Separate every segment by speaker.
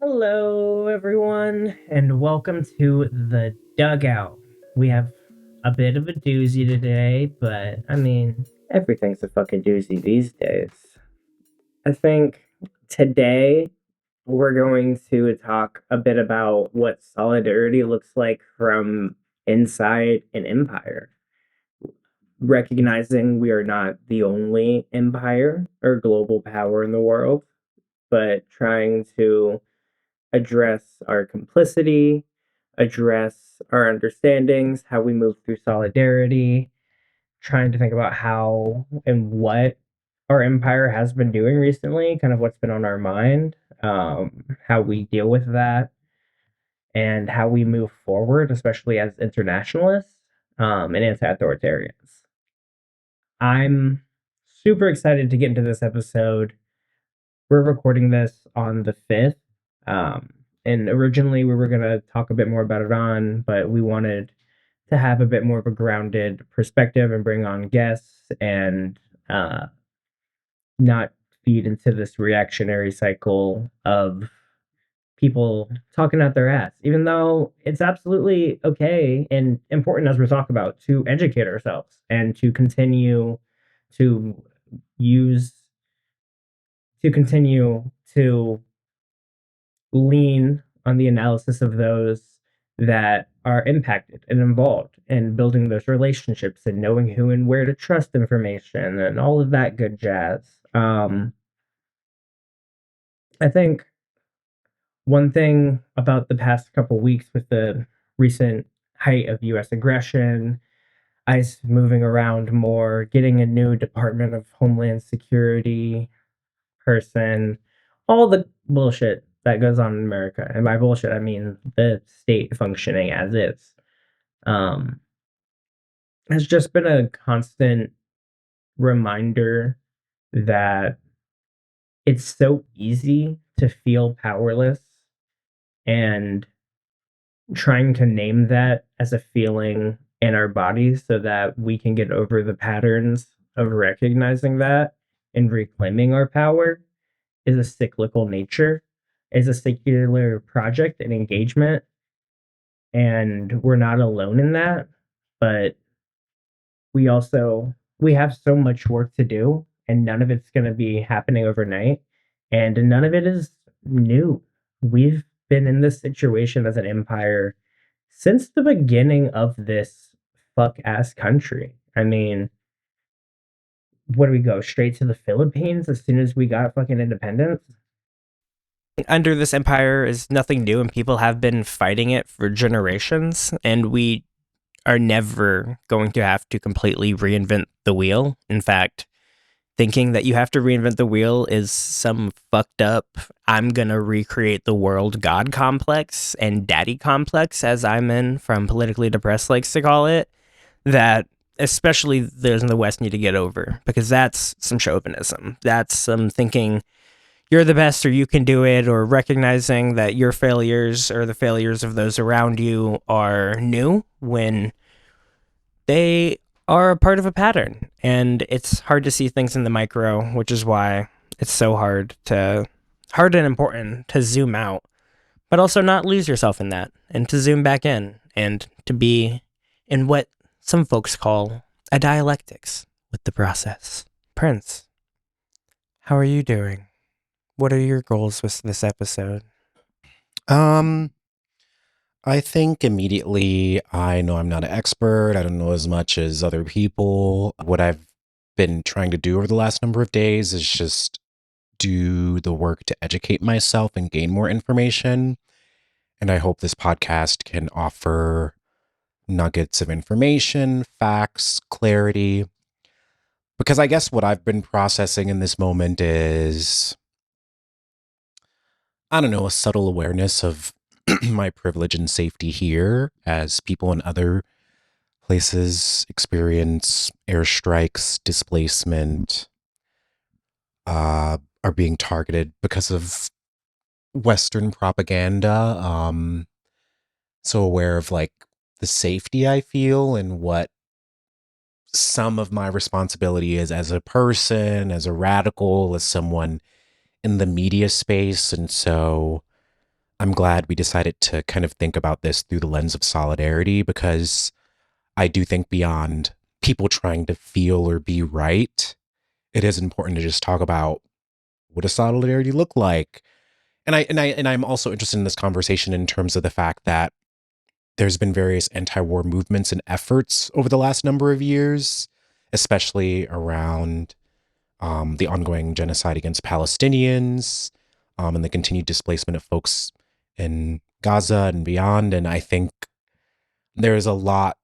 Speaker 1: Hello, everyone, and welcome to the Dugout. We have a bit of a doozy today, but everything's a fucking doozy these days. I think today we're going to talk a bit about what solidarity looks like from inside an empire. Recognizing we are not the only empire or global power in the world, but trying to address our complicity, address our understandings, how we move through solidarity, trying to think about how and what our empire has been doing recently, kind of what's been on our mind, how we deal with that, and how we move forward, especially as internationalists and anti-authoritarians. I'm super excited to get into this episode. We're recording this on the 5th. Um, and originally we were going to talk a bit more about Iran, but we wanted to have a bit more of a grounded perspective and bring on guests and not feed into this reactionary cycle of people talking out their ass, even though it's absolutely okay and important, as we talk about, to educate ourselves and to continue to use continue to lean on the analysis of those that are impacted and involved in building those relationships and knowing who and where to trust information and all of that good jazz. I think one thing about the past couple weeks with the recent height of US aggression, ICE moving around more, getting a new Department of Homeland Security person, all the bullshit that goes on in America. And by bullshit, I mean the state functioning as is. Um, has just been a constant reminder that it's so easy to feel powerless, and trying to name that as a feeling in our bodies so that we can get over the patterns of recognizing that and reclaiming our power is a cyclical nature, is a secular project and engagement, and we're not alone in that. But we have so much work to do, and none of it's going to be happening overnight, and none of it is new. We've been in this situation as an empire since the beginning of this fuck ass country. I mean, what do we go straight to the Philippines as soon as we got fucking independence?
Speaker 2: Under this empire is nothing new, and people have been fighting it for generations, and we are never going to have to completely reinvent the wheel. In fact, thinking that you have to reinvent the wheel is some fucked up, I'm gonna recreate the world god complex and daddy complex, as I'm in from Politically Depressed likes to call it, that especially those in the West need to get over, because that's some chauvinism. That's some thinking you're the best or you can do it, or recognizing that your failures or the failures of those around you are new when they are a part of a pattern. And it's hard to see things in the micro, which is why it's so hard and important to zoom out, but also not lose yourself in that and to zoom back in and to be in what some folks call a dialectics with the process. Prince, how are you doing? What are your goals with this episode?
Speaker 3: Um, I think immediately I know I'm not an expert. I don't know as much as other people. What I've been trying to do over the last number of days is just do the work to educate myself and gain more information. And I hope this podcast can offer nuggets of information, facts, clarity. Because I guess what I've been processing in this moment is, I don't know, a subtle awareness of my privilege and safety here as people in other places experience airstrikes, displacement, are being targeted because of Western propaganda. So aware of like the safety I feel and what some of my responsibility is as a person, as a radical, as someone in the media space. And so I'm glad we decided to kind of think about this through the lens of solidarity, because I do think beyond people trying to feel or be right, it is important to just talk about what does solidarity look like. And I'm also interested in this conversation in terms of the fact that there's been various anti-war movements and efforts over the last number of years, especially around the ongoing genocide against Palestinians, and the continued displacement of folks in Gaza and beyond. And I think there's a lot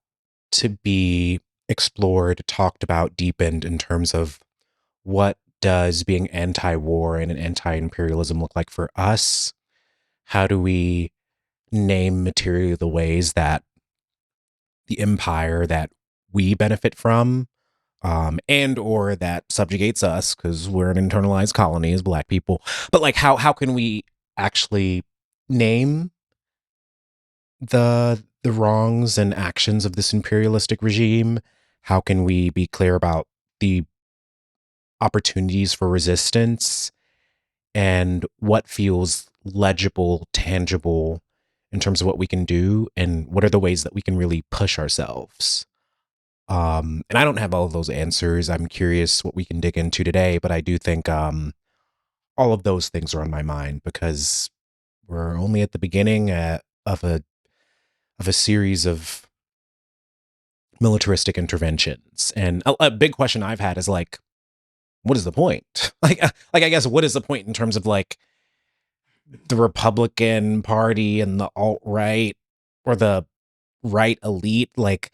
Speaker 3: to be explored, talked about, deepened in terms of what does being anti-war and an anti-imperialism look like for us? How do we name materially the ways that the empire that we benefit from, and or that subjugates us because we're an internalized colony as Black people? But like, how can we actually name the wrongs and actions of this imperialistic regime? How can we be clear about the opportunities for resistance and what feels legible, tangible in terms of what we can do, and what are the ways that we can really push ourselves? And I don't have all of those answers. I'm curious what we can dig into today, but I do think all of those things are on my mind because we're only at the beginning of a series of militaristic interventions. And a big question I've had is like, what is the point? Like I guess what is the point in terms of like the Republican Party and the alt right or the right elite? Like,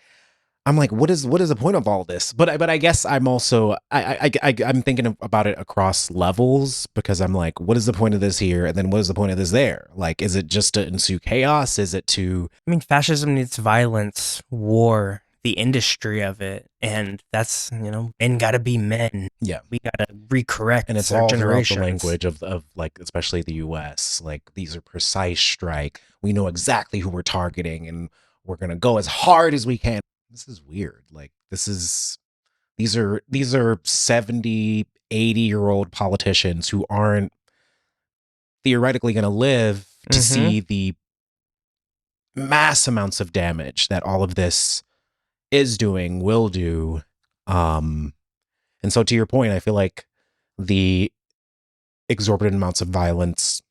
Speaker 3: I'm like, what is the point of all this? But I guess I'm also I'm thinking about it across levels, because I'm like, what is the point of this here, and then what is the point of this there? Like, is it just to ensue chaos? Is it to
Speaker 2: I mean, fascism needs violence, war, the industry of it, and that's, men gotta be men.
Speaker 3: yeah?
Speaker 2: We gotta recorrect
Speaker 3: And it's
Speaker 2: our
Speaker 3: all throughout the
Speaker 2: generations.
Speaker 3: language of like, especially the U.S. Like, these are precise strike. We know exactly who we're targeting, and we're gonna go as hard as we can. This is weird. Like, these are 70, 80-year-old politicians who aren't theoretically going to live to see the mass amounts of damage that all of this is doing, will do. And so, to your point, I feel like the exorbitant amounts of violence,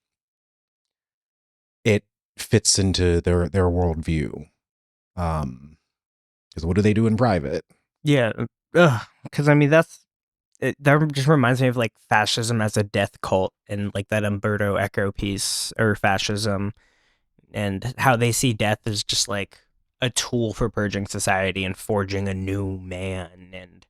Speaker 3: it fits into their worldview. Because what do they do in private?
Speaker 2: Yeah, because I mean that just reminds me of like fascism as a death cult, and like that Umberto Eco piece, or fascism, and how they see death as just like a tool for purging society and forging a new man, and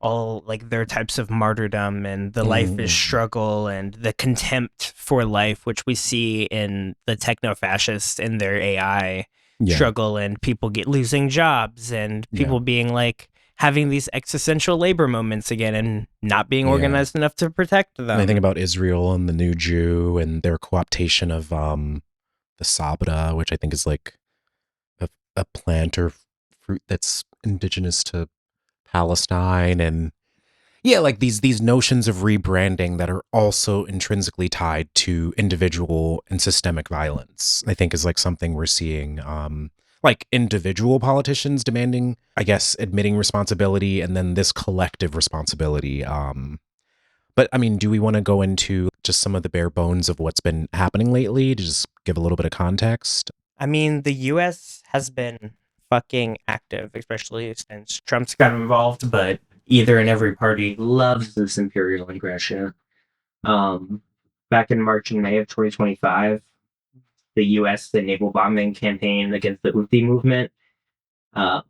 Speaker 2: all like their types of martyrdom, and the life is struggle, and the contempt for life, which we see in the techno-fascists in their AI struggle, and people losing jobs, and people being like having these existential labor moments again, and not being organized enough to protect them.
Speaker 3: And I think about Israel and the new Jew and their co-optation of the sabra, which I think is like a plant or fruit that's indigenous to Palestine. And yeah, like these notions of rebranding that are also intrinsically tied to individual and systemic violence, I think is like something we're seeing, like individual politicians demanding, I guess, admitting responsibility, and then this collective responsibility. But I mean, do we want to go into just some of the bare bones of what's been happening lately to just give a little bit of context?
Speaker 2: I mean, the U.S. has been fucking active, especially since Trump's got involved, but either and every party loves this imperial aggression. Back in March and May of 2025, the U.S. the naval bombing campaign against the Houthi movement, known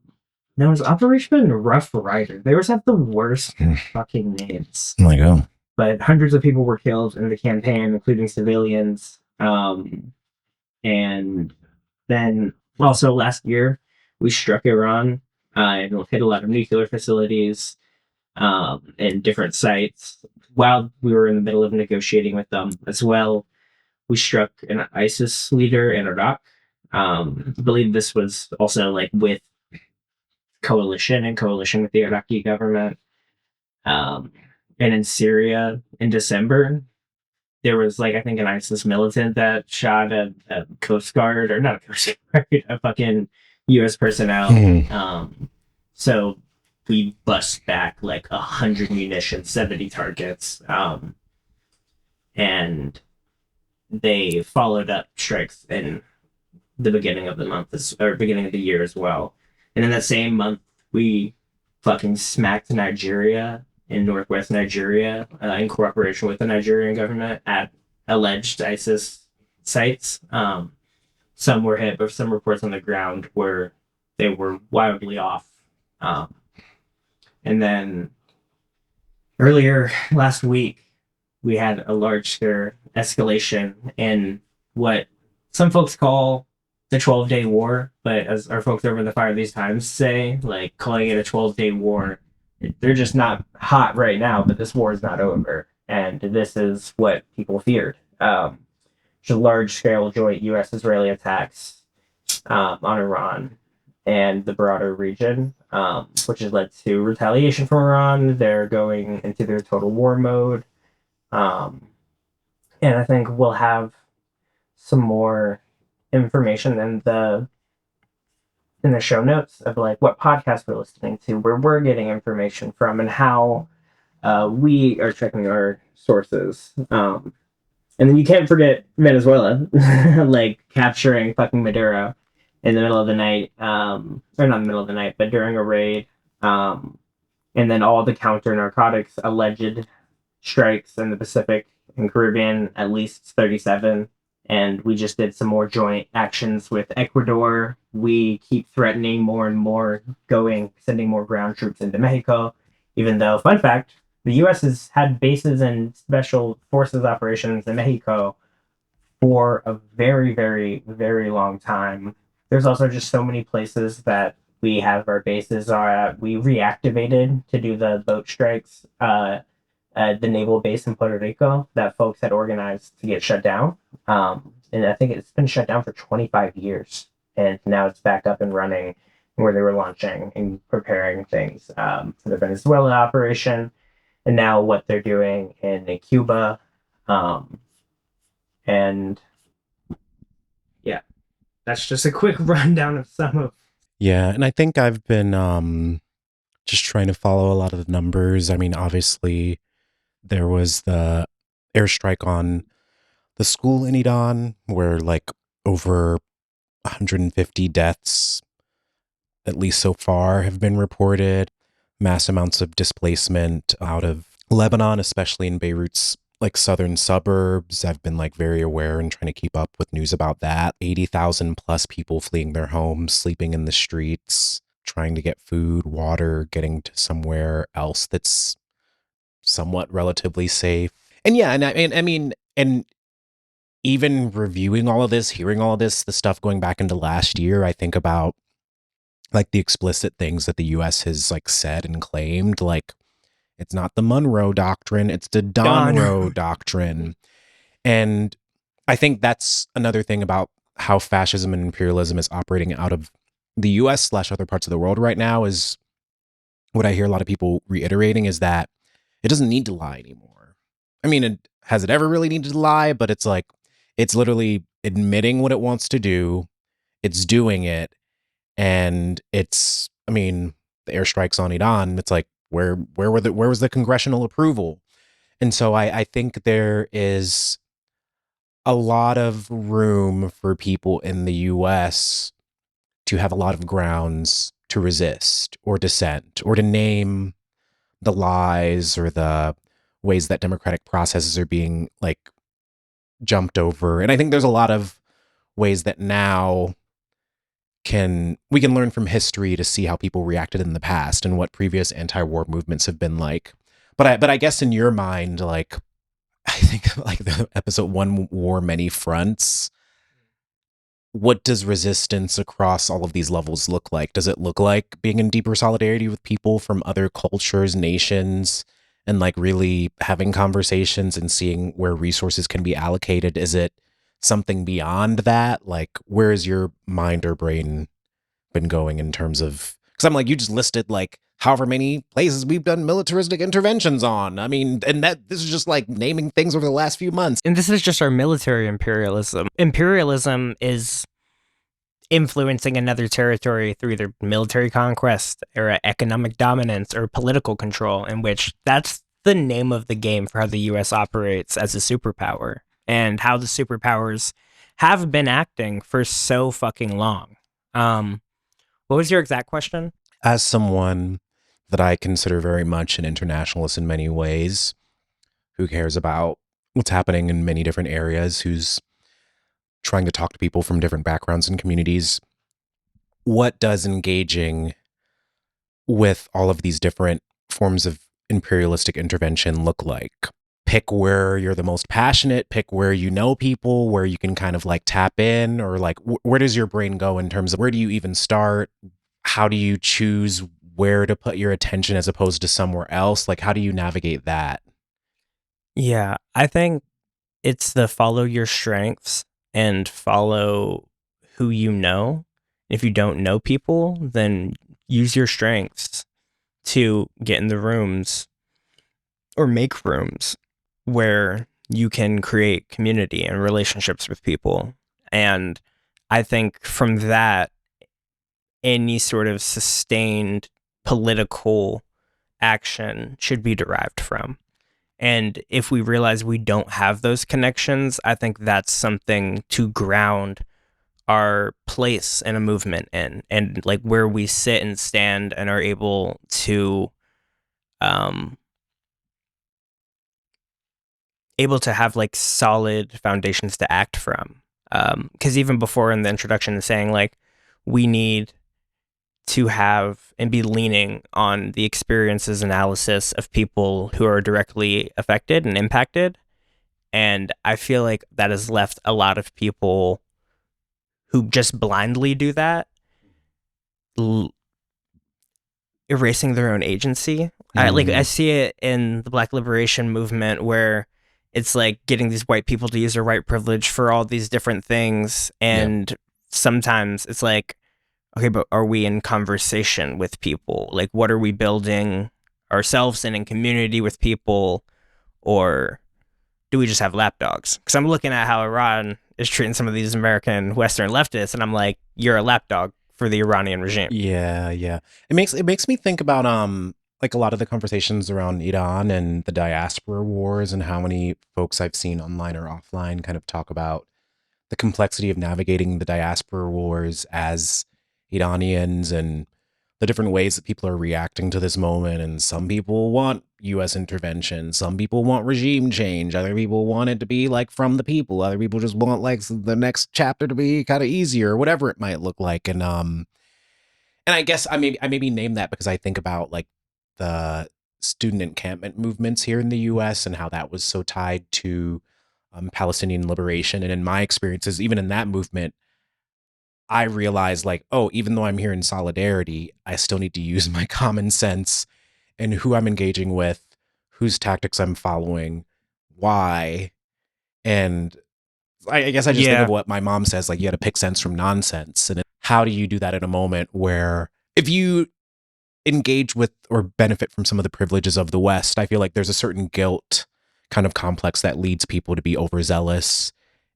Speaker 2: as Operation Rough Rider. They always have the worst fucking names.
Speaker 3: Oh my god.
Speaker 2: But hundreds of people were killed in the campaign, including civilians. And then also last year, we struck Iran and hit a lot of nuclear facilities and different sites while we were in the middle of negotiating with them as well. We struck an ISIS leader in Iraq. I believe this was also like with coalition with the Iraqi government. And in Syria in December,
Speaker 1: there was like I think an ISIS militant that shot a Coast Guard, or not a Coast Guard, a fucking U.S. personnel. So we bust back like 100 munitions, 70 targets, and they followed up strikes in the beginning of the month, or beginning of the year as well. And in that same month, we fucking smacked Nigeria, in northwest Nigeria, in cooperation with the Nigerian government, at alleged ISIS sites. Some were hit, but some reports on the ground were they were wildly off. And then earlier last week, we had a large scale escalation in what some folks call the 12-day war, but as our folks over the Fire These Times say, like calling it a 12-day war, they're just not hot right now, but this war is not over. And this is what people feared. Large-scale joint U.S.-Israeli attacks on Iran and the broader region, which has led to retaliation from Iran. They're going into their total war mode. And I think we'll have some more information in the show notes of like what podcast we're listening to, where we're getting information from, and how we are checking our sources. And then you can't forget Venezuela, like capturing fucking Maduro in the middle of the night, or not in the middle of the night, but during a raid. And then all the counter narcotics alleged strikes in the Pacific and Caribbean, at least 37. And we just did some more joint actions with Ecuador. We keep threatening more and more, sending more ground troops into Mexico, even though, fun fact, the U.S. has had bases and special forces operations in Mexico for a very, very, very long time. There's also just so many places that we have our bases are at. We reactivated to do the boat strikes at the naval base in Puerto Rico that folks had organized to get shut down. And I think it's been shut down for 25 years. And now it's back up and running, where they were launching and preparing things for the Venezuela operation. And now what they're doing in Cuba. And yeah, that's just a quick rundown of some of.
Speaker 3: Yeah, and I think I've been just trying to follow a lot of the numbers. I mean, obviously, there was the airstrike on the school in Iran where like over 150 deaths, at least so far, have been reported. Mass amounts of displacement out of Lebanon, especially in Beirut's like southern suburbs. I've been like very aware and trying to keep up with news about that. 80,000 plus people fleeing their homes, sleeping in the streets, trying to get food, water, getting to somewhere else that's somewhat relatively safe. And yeah, and even reviewing all of this, hearing all of this, the stuff going back into last year, I think about like the explicit things that the U.S. has like said and claimed, like it's not the Monroe Doctrine, it's the Donroe Doctrine. And I think that's another thing about how fascism and imperialism is operating out of the U.S. / other parts of the world right now is what I hear a lot of people reiterating is that it doesn't need to lie anymore. I mean, has it ever really needed to lie? But it's like, it's literally admitting what it wants to do. It's doing it. And it's, I mean, the airstrikes on Iran, it's like, where was the congressional approval? And so I think there is a lot of room for people in the US to have a lot of grounds to resist or dissent or to name the lies or the ways that democratic processes are being like jumped over. And I think there's a lot of ways that now we can learn from history to see how people reacted in the past and what previous anti-war movements have been like. But I guess in your mind, like I think like the episode One War Many Fronts, what does resistance across all of these levels look like? Does it look like being in deeper solidarity with people from other cultures, nations, and like really having conversations and seeing where resources can be allocated? Is it something beyond that? Like, where is your mind or brain been going in terms of, because I'm like, you just listed like however many places we've done militaristic interventions on. I mean, and this is just like naming things over the last few months.
Speaker 2: And this is just our military imperialism. Imperialism is influencing another territory through either military conquest or economic dominance or political control, in which that's the name of the game for how the US operates as a superpower and how the superpowers have been acting for so fucking long. What was your exact question?
Speaker 3: As someone that I consider very much an internationalist in many ways, who cares about what's happening in many different areas, who's trying to talk to people from different backgrounds and communities, what does engaging with all of these different forms of imperialistic intervention look like? Pick where you're the most passionate, pick where you know people, where you can kind of like tap in, or like where does your brain go in terms of where do you even start? How do you choose where to put your attention as opposed to somewhere else? Like, how do you navigate that?
Speaker 2: Yeah, I think it's the follow your strengths and follow who you know. If you don't know people, then use your strengths to get in the rooms or make rooms where you can create community and relationships with people. And I think from that, any sort of sustained political action should be derived from. And if we realize we don't have those connections, I think that's something to ground our place in a movement in, and like where we sit and stand and are able to have like solid foundations to act from. Because even before in the introduction saying like we need to have and be leaning on the experiences analysis of people who are directly affected and impacted. And I feel like that has left a lot of people who just blindly do that, erasing their own agency. I see it in the Black liberation movement where it's like getting these white people to use their white privilege for all these different things. And sometimes it's like, okay, but are we in conversation with people? Like, what are we building ourselves in community with people? Or do we just have lapdogs? Because I'm looking at how Iran is treating some of these American Western leftists, and I'm like, you're a lapdog for the Iranian regime.
Speaker 3: Yeah. It makes me think about like a lot of the conversations around Iran and the diaspora wars, and how many folks I've seen online or offline kind of talk about the complexity of navigating the diaspora wars as Iranians, and the different ways that people are reacting to this moment. And some people want U.S. intervention. Some people want regime change. Other people want it to be like from the people. Other people just want like the next chapter to be kind of easier, whatever it might look like. And I guess I maybe name that because I think about like the student encampment movements here in the U.S. and how that was so tied to Palestinian liberation. And in my experiences, even in that movement, I realized like, oh, even though I'm here in solidarity, I still need to use my common sense and who I'm engaging with, whose tactics I'm following, why. And I guess I just think of what my mom says, like you got to pick sense from nonsense. And how do you do that in a moment where if you engage with or benefit from some of the privileges of the West, I feel like there's a certain guilt kind of complex that leads people to be overzealous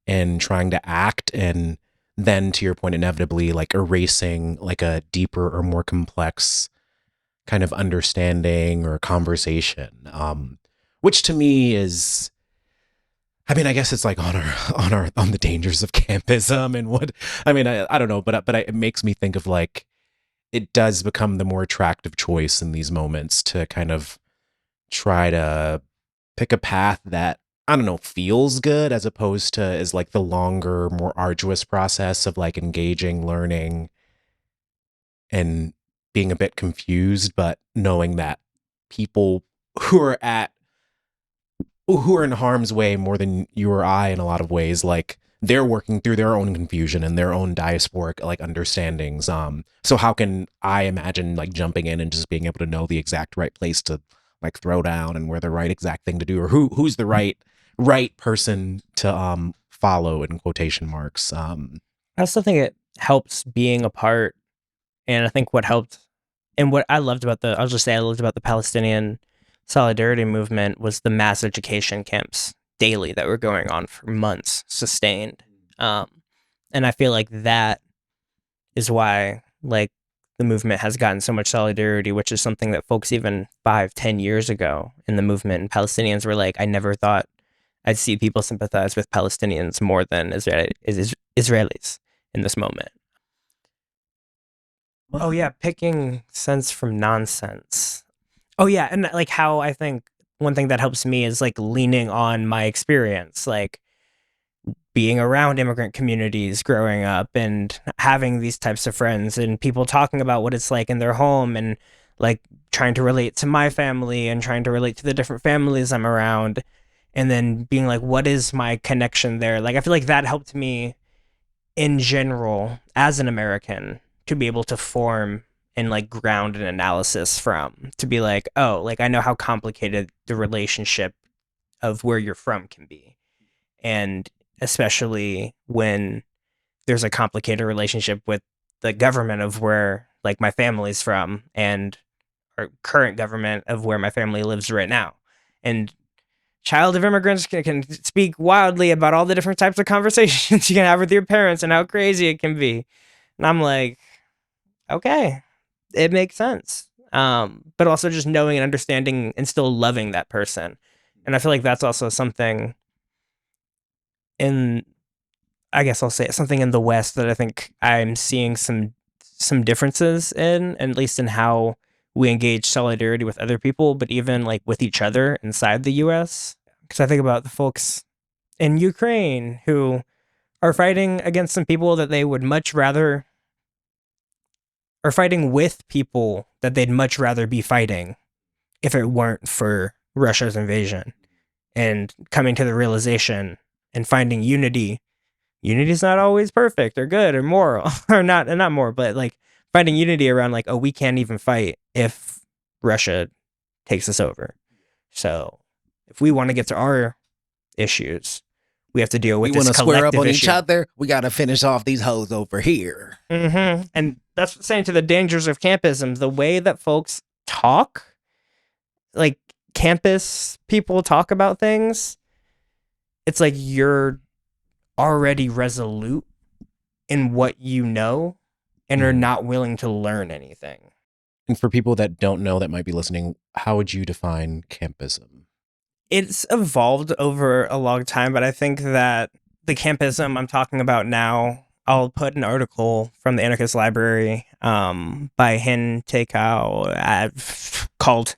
Speaker 3: and trying to act, and then to your point, inevitably like erasing like a deeper or more complex kind of understanding or conversation, which to me is, I mean, I guess it's like on the dangers of campism and what, I mean, I don't know, but it makes me think of like, it does become the more attractive choice in these moments to kind of try to pick a path that, I don't know, feels good, as opposed to is like the longer, more arduous process of like engaging, learning, and being a bit confused, but knowing that people who are in harm's way more than you or I in a lot of ways, like they're working through their own confusion and their own diasporic like understandings. So how can I imagine like jumping in and just being able to know the exact right place to like throw down and where the right exact thing to do, or who's the right person to follow in quotation marks.
Speaker 2: I also think it helps being a part, and I think what helped And what I loved about I'll just say I loved about the Palestinian solidarity movement was the mass education camps daily that were going on for months, sustained. And I feel like that is why like the movement has gotten so much solidarity, which is something that folks even 5-10 years ago in the movement and Palestinians were like, I never thought I'd see people sympathize with Palestinians more than Israelis in this moment. Oh yeah, picking sense from nonsense. Oh yeah, and like how I think one thing that helps me is like leaning on my experience, like being around immigrant communities growing up and having these types of friends and people talking about what it's like in their home and like trying to relate to my family and trying to relate to the different families I'm around and then being like, what is my connection there? Like I feel like that helped me in general as an American to be able to form and like ground an analysis from to be like, oh, like I know how complicated the relationship of where you're from can be. And especially when there's a complicated relationship with the government of where like my family's from and our current government of where my family lives right now. And child of immigrants can speak wildly about all the different types of conversations you can have with your parents and how crazy it can be. And I'm like, okay, it makes sense. But also just knowing and understanding and still loving that person. And I feel like that's also something in, I guess I'll say it, something in the West that I think I'm seeing some differences in, at least in how we engage solidarity with other people, but even like with each other inside the US. Because I think about the folks in Ukraine who are fighting against some people that they would much rather, or fighting with people that they'd much rather be fighting if it weren't for Russia's invasion, and coming to the realization and finding unity. Unity's not always perfect or good or moral or not moral, but like finding unity around like, oh, we can't even fight if Russia takes us over. So if we want to get to our issues, we have to deal with
Speaker 3: we
Speaker 2: this
Speaker 3: want to square up on
Speaker 2: issue.
Speaker 3: each other. We got to finish off these hoes over here.
Speaker 2: Mm-hmm. And that's saying to the dangers of campism, the way that folks talk, like campus people talk about things, it's like you're already resolute in what you know and are not willing to learn anything.
Speaker 3: And for people that don't know that might be listening, how would you define campism?
Speaker 2: It's evolved over a long time, but I think that the campism I'm talking about now, I'll put an article from the Anarchist Library by Hin Taekao called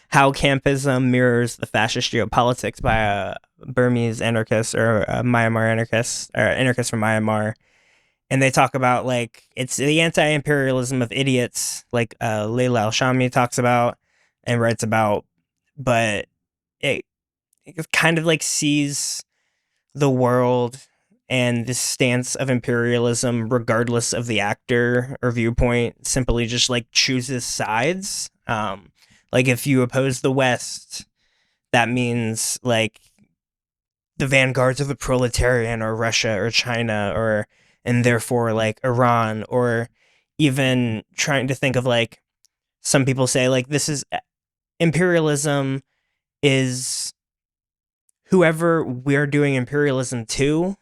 Speaker 2: How Campism Mirrors the Fascist Geopolitics by a Burmese anarchist or a Myanmar anarchist or anarchist from Myanmar. And they talk about like it's the anti-imperialism of idiots, like Leila Al-Shami talks about and writes about, but it kind of like sees the world and this stance of imperialism, regardless of the actor or viewpoint, simply just like chooses sides. Like if you oppose the West, that means like the vanguards of the proletarian or Russia or China or and therefore like Iran, or even trying to think of like some people say like this is imperialism is whoever we're doing imperialism to,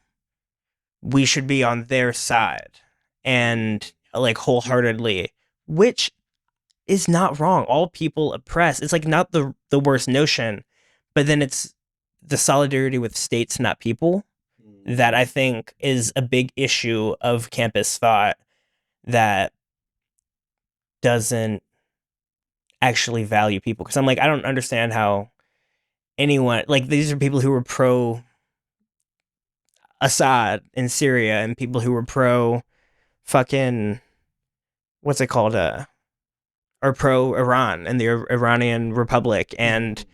Speaker 2: we should be on their side and like wholeheartedly, which is not wrong. All people oppress. It's like not the worst notion, but then it's the solidarity with states, not people, that I think is a big issue of campus thought that doesn't actually value people. Because I'm like, I don't understand how anyone, like these are people who were pro Assad in Syria and people who were pro fucking, what's it called, or pro Iran and the Iranian Republic. And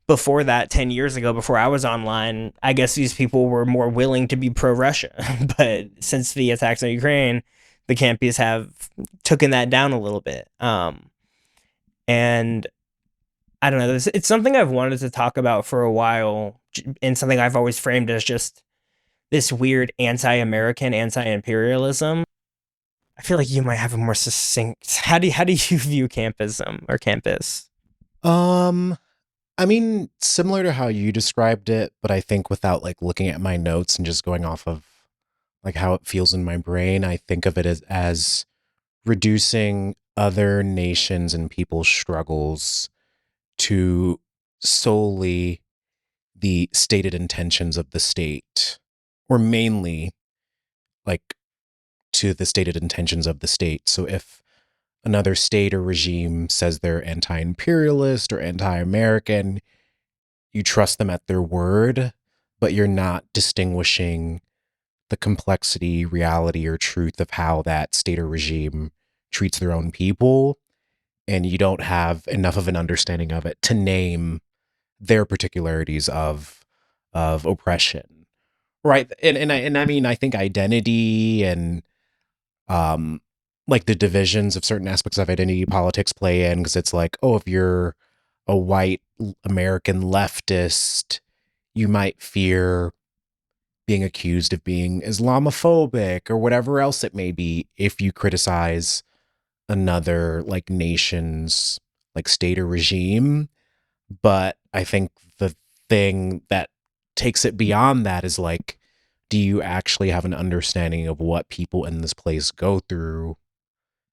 Speaker 2: before that, 10 years ago, before I was online, I guess these people were more willing to be pro Russia. But since the attacks on Ukraine, the campies have taken that down a little bit. And I don't know, it's something I've wanted to talk about for a while, and something I've always framed as just this weird anti-American, anti-imperialism. I feel like you might have a more succinct. How do you view campism or campus?
Speaker 3: I mean, similar to how you described it, but I think without like looking at my notes and just going off of like how it feels in my brain, I think of it as reducing other nations and people's struggles to solely the stated intentions of the state, or mainly like to the stated intentions of the state. So if another state or regime says they're anti-imperialist or anti-American, you trust them at their word, but you're not distinguishing the complexity, reality, or truth of how that state or regime treats their own people. And you don't have enough of an understanding of it to name their particularities of oppression. Right. And I mean, I think identity and like the divisions of certain aspects of identity politics play in, because it's like, oh, if you're a white American leftist, you might fear being accused of being Islamophobic or whatever else it may be if you criticize another like nation's like state or regime. But I think the thing that takes it beyond that is like, do you actually have an understanding of what people in this place go through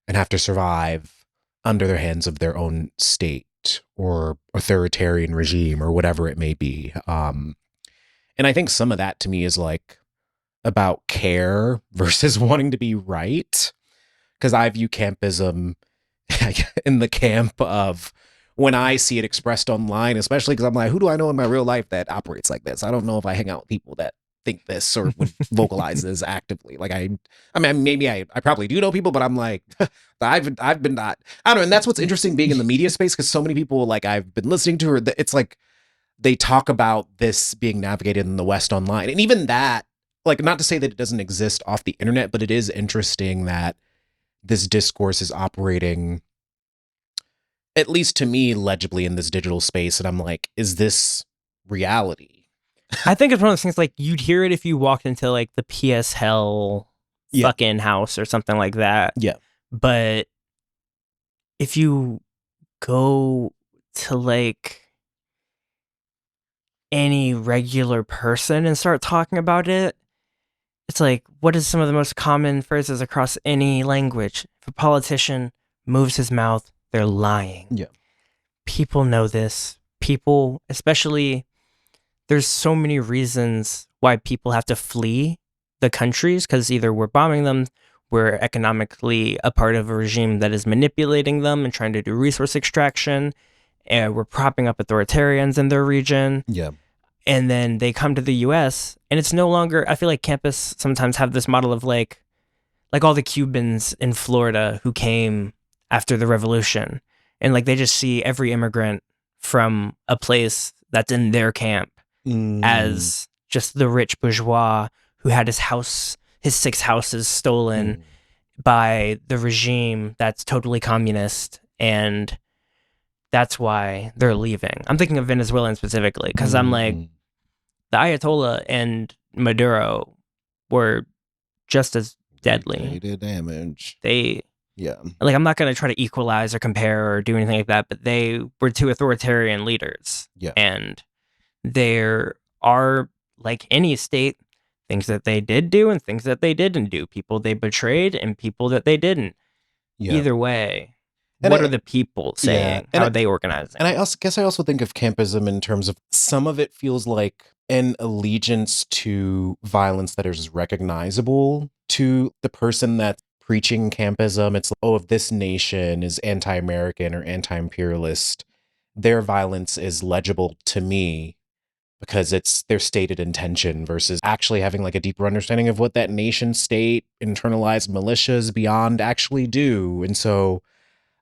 Speaker 3: and have to survive under the hands of their own state or authoritarian regime or whatever it may be? And I think some of that to me is like about care versus wanting to be right. Because I view campism in the camp of when I see it expressed online, especially because I'm like, who do I know in my real life that operates like this? I don't know if I hang out with people that think this or would vocalize this actively. Like I mean, maybe I probably do know people, but I'm like, I've been not, I don't know. And that's what's interesting being in the media space, because so many people like I've been listening to, or it's like they talk about this being navigated in the West online. And even that, like, not to say that it doesn't exist off the internet, but it is interesting that this discourse is operating, at least to me, legibly in this digital space. And I'm like, is this reality?
Speaker 2: I think it's one of those things like you'd hear it if you walked into like the PS Hell
Speaker 3: Yeah.
Speaker 2: fucking house or something like that.
Speaker 3: Yeah.
Speaker 2: But if you go to like any regular person and start talking about it, it's like, what is some of the most common phrases across any language? If a politician moves his mouth, they're lying.
Speaker 3: Yeah.
Speaker 2: People know this. People, especially, there's so many reasons why people have to flee the countries, because either we're bombing them, we're economically a part of a regime that is manipulating them and trying to do resource extraction, and we're propping up authoritarians in their region.
Speaker 3: Yeah.
Speaker 2: And then they come to the US, and it's no longer, I feel like Campus sometimes have this model of like all the Cubans in Florida who came after the revolution. And like they just see every immigrant from a place that's in their camp as just the rich bourgeois who had his 6 houses stolen by the regime that's totally communist, and that's why they're leaving. I'm thinking of Venezuelan specifically, because I'm like, the Ayatollah and Maduro were just as deadly.
Speaker 3: They did damage.
Speaker 2: Yeah. Like, I'm not going to try to equalize or compare or do anything like that, but they were 2 authoritarian leaders.
Speaker 3: Yeah.
Speaker 2: And there are, like any state, things that they did do and things that they didn't do. People they betrayed and people that they didn't.
Speaker 3: Yeah.
Speaker 2: Either way,
Speaker 3: And
Speaker 2: what are the people saying?
Speaker 3: And
Speaker 2: How are they organizing?
Speaker 3: And I also think of campism in terms of some of it feels like an allegiance to violence that is recognizable to the person that's preaching campism. It's like, oh, if this nation is anti-American or anti-imperialist, their violence is legible to me because it's their stated intention, versus actually having like a deeper understanding of what that nation state internalized militias beyond actually do. And so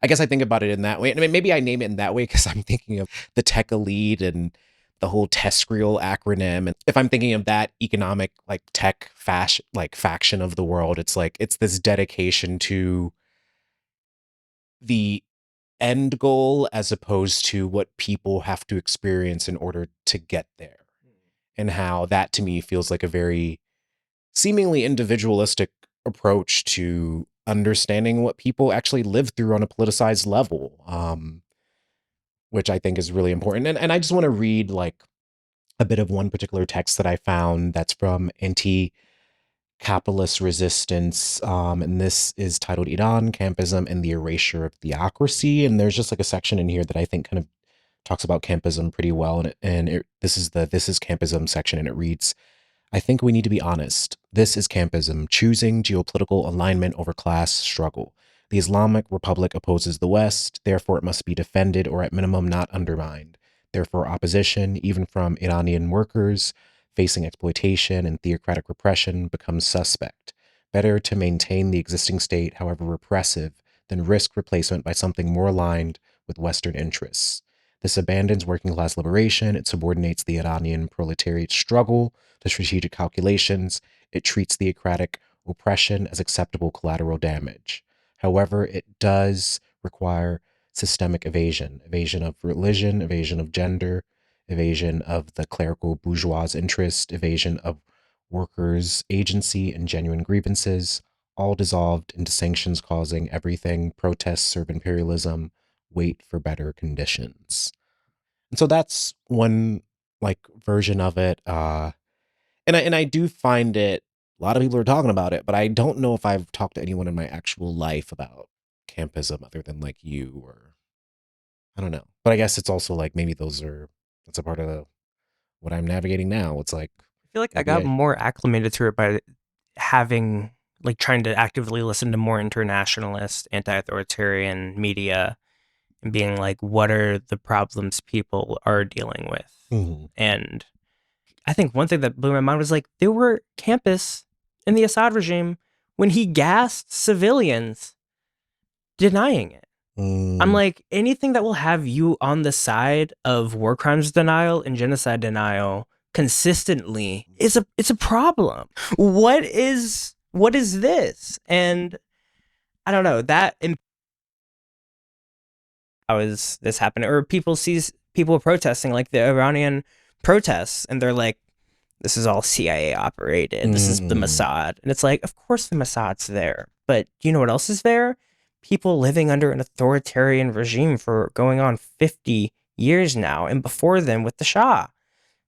Speaker 3: I guess I think about it in that way. I mean, maybe I name it in that way because I'm thinking of the tech elite and the whole TESCREAL acronym. And if I'm thinking of that economic, like tech faction of the world, it's like, it's this dedication to the end goal as opposed to what people have to experience in order to get there. And how that to me feels like a very seemingly individualistic approach to understanding what people actually live through on a politicized level, which I think is really important. And I just want to read like a bit of one particular text that I found that's from Anti-Capitalist Resistance. And this is titled Iran, Campism, and the Erasure of Theocracy. And there's just like a section in here that I think kind of talks about campism pretty well. This is campism section, and it reads, I think we need to be honest. This is campism, choosing geopolitical alignment over class struggle. The Islamic Republic opposes the West, therefore it must be defended or at minimum not undermined. Therefore opposition, even from Iranian workers facing exploitation and theocratic repression, becomes suspect. Better to maintain the existing state, however repressive, than risk replacement by something more aligned with Western interests. This abandons working class liberation. It subordinates the Iranian proletariat struggle to strategic calculations. It treats theocratic oppression as acceptable collateral damage. However, it does require systemic evasion of religion, evasion of gender, evasion of the clerical bourgeois interest, evasion of workers' agency and genuine grievances, all dissolved into sanctions causing everything, protests serve imperialism, wait for better conditions. And so that's one like version of it. And I do find it, a lot of people are talking about it, but I don't know if I've talked to anyone in my actual life about campism other than like you, or I don't know. But I guess it's also like maybe that's a part of what I'm navigating now. It's like
Speaker 2: I feel like I
Speaker 3: maybe
Speaker 2: got more acclimated to it by having like trying to actively listen to more internationalist, anti-authoritarian media and being like, what are the problems people are dealing with?
Speaker 3: Mhm.
Speaker 2: And I think one thing that blew my mind was like there were campists in the Assad regime when he gassed civilians denying it. I'm like, anything that will have you on the side of war crimes denial and genocide denial consistently it's a problem. What is this? And I don't know that how is this happening? Or people sees people protesting like the Iranian protests, and they're like, this is all CIA operated. This is the Mossad. And it's like, of course the Mossad's there. But you know what else is there? People living under an authoritarian regime for going on 50 years now, and before them with the Shah.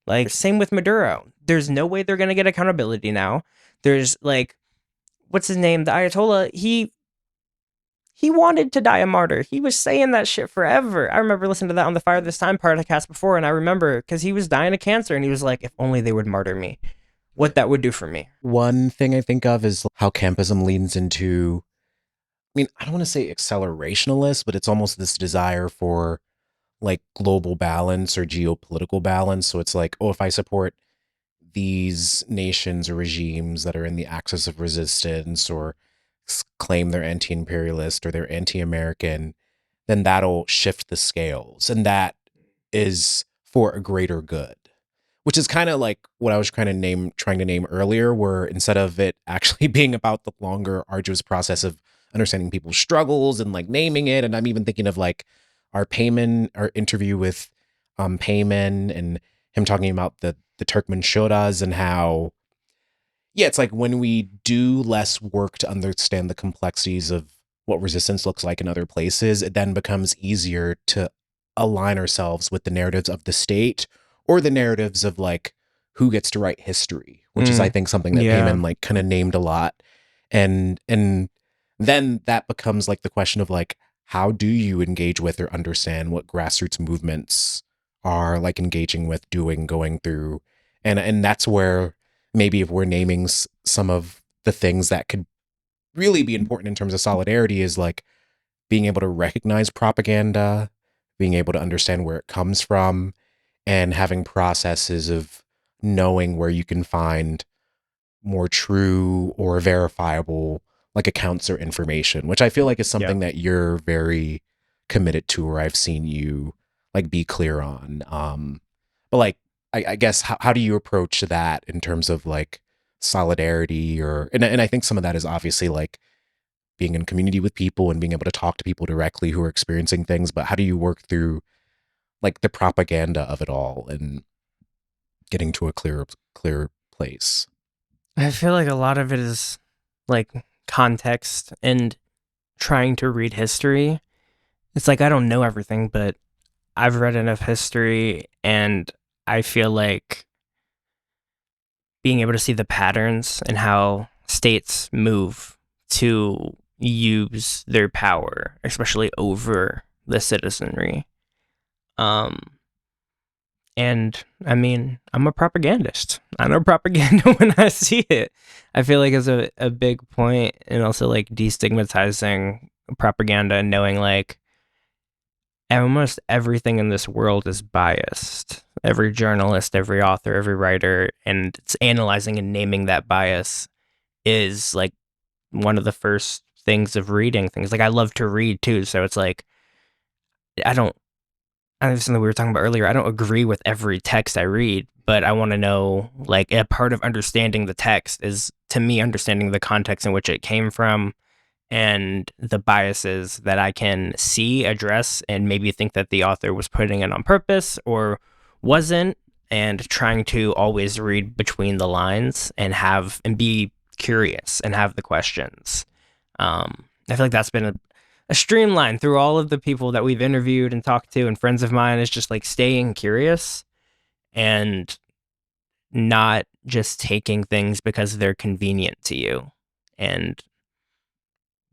Speaker 2: Like, same with Maduro. There's no way they're going to get accountability now. There's like, what's his name? The Ayatollah, he wanted to die a martyr. He was saying that shit forever. I remember listening to that on the Fire This Time podcast before, and I remember because he was dying of cancer, and he was like, if only they would martyr me, what that would do for me.
Speaker 3: One thing I think of is how campism leans into, I mean, I don't want to say accelerationalist, but it's almost this desire for like global balance or geopolitical balance. So it's like, oh, if I support these nations or regimes that are in the axis of resistance or claim they're anti-imperialist or they're anti-American, then that'll shift the scales. And that is for a greater good, which is kind of like what I was trying to name earlier, where instead of it actually being about the longer, arduous process of understanding people's struggles and like naming it. And I'm even thinking of like our interview with Payman, and him talking about the Turkmen Shodas and how, yeah, it's like when we do less work to understand the complexities of what resistance looks like in other places, it then becomes easier to align ourselves with the narratives of the state or the narratives of like who gets to write history, which is I think something that Payman like kind of named a lot. And then that becomes like the question of like, how do you engage with or understand what grassroots movements are like engaging with, doing, going through. And that's where maybe if we're naming some of the things that could really be important in terms of solidarity is like being able to recognize propaganda, being able to understand where it comes from, and having processes of knowing where you can find more true or verifiable like accounts or information, which I feel like is something that you're very committed to, or I've seen you like be clear on. But like, I guess how do you approach that in terms of like solidarity and I think some of that is obviously like being in community with people and being able to talk to people directly who are experiencing things, but how do you work through like the propaganda of it all and getting to a clear place?
Speaker 2: I feel like a lot of it is like context and trying to read history, it's like I don't know everything, but I've read enough history, and I feel like being able to see the patterns and how states move to use their power, especially over the citizenry. And I mean, I'm a propagandist. I know propaganda when I see it. I feel like it's a big point, and also like destigmatizing propaganda and knowing like almost everything in this world is biased. Every journalist, every author, every writer, and it's analyzing and naming that bias is like one of the first things of reading things. Like I love to read too, so it's like I don't. I think something we were talking about earlier. I don't agree with every text I read, but I want to know, like, a part of understanding the text is, to me, understanding the context in which it came from and the biases that I can see, address, and maybe think that the author was putting it on purpose or wasn't, and trying to always read between the lines and be curious and have the questions. I feel like that's been a streamline through all of the people that we've interviewed and talked to and friends of mine is just like staying curious and not just taking things because they're convenient to you, and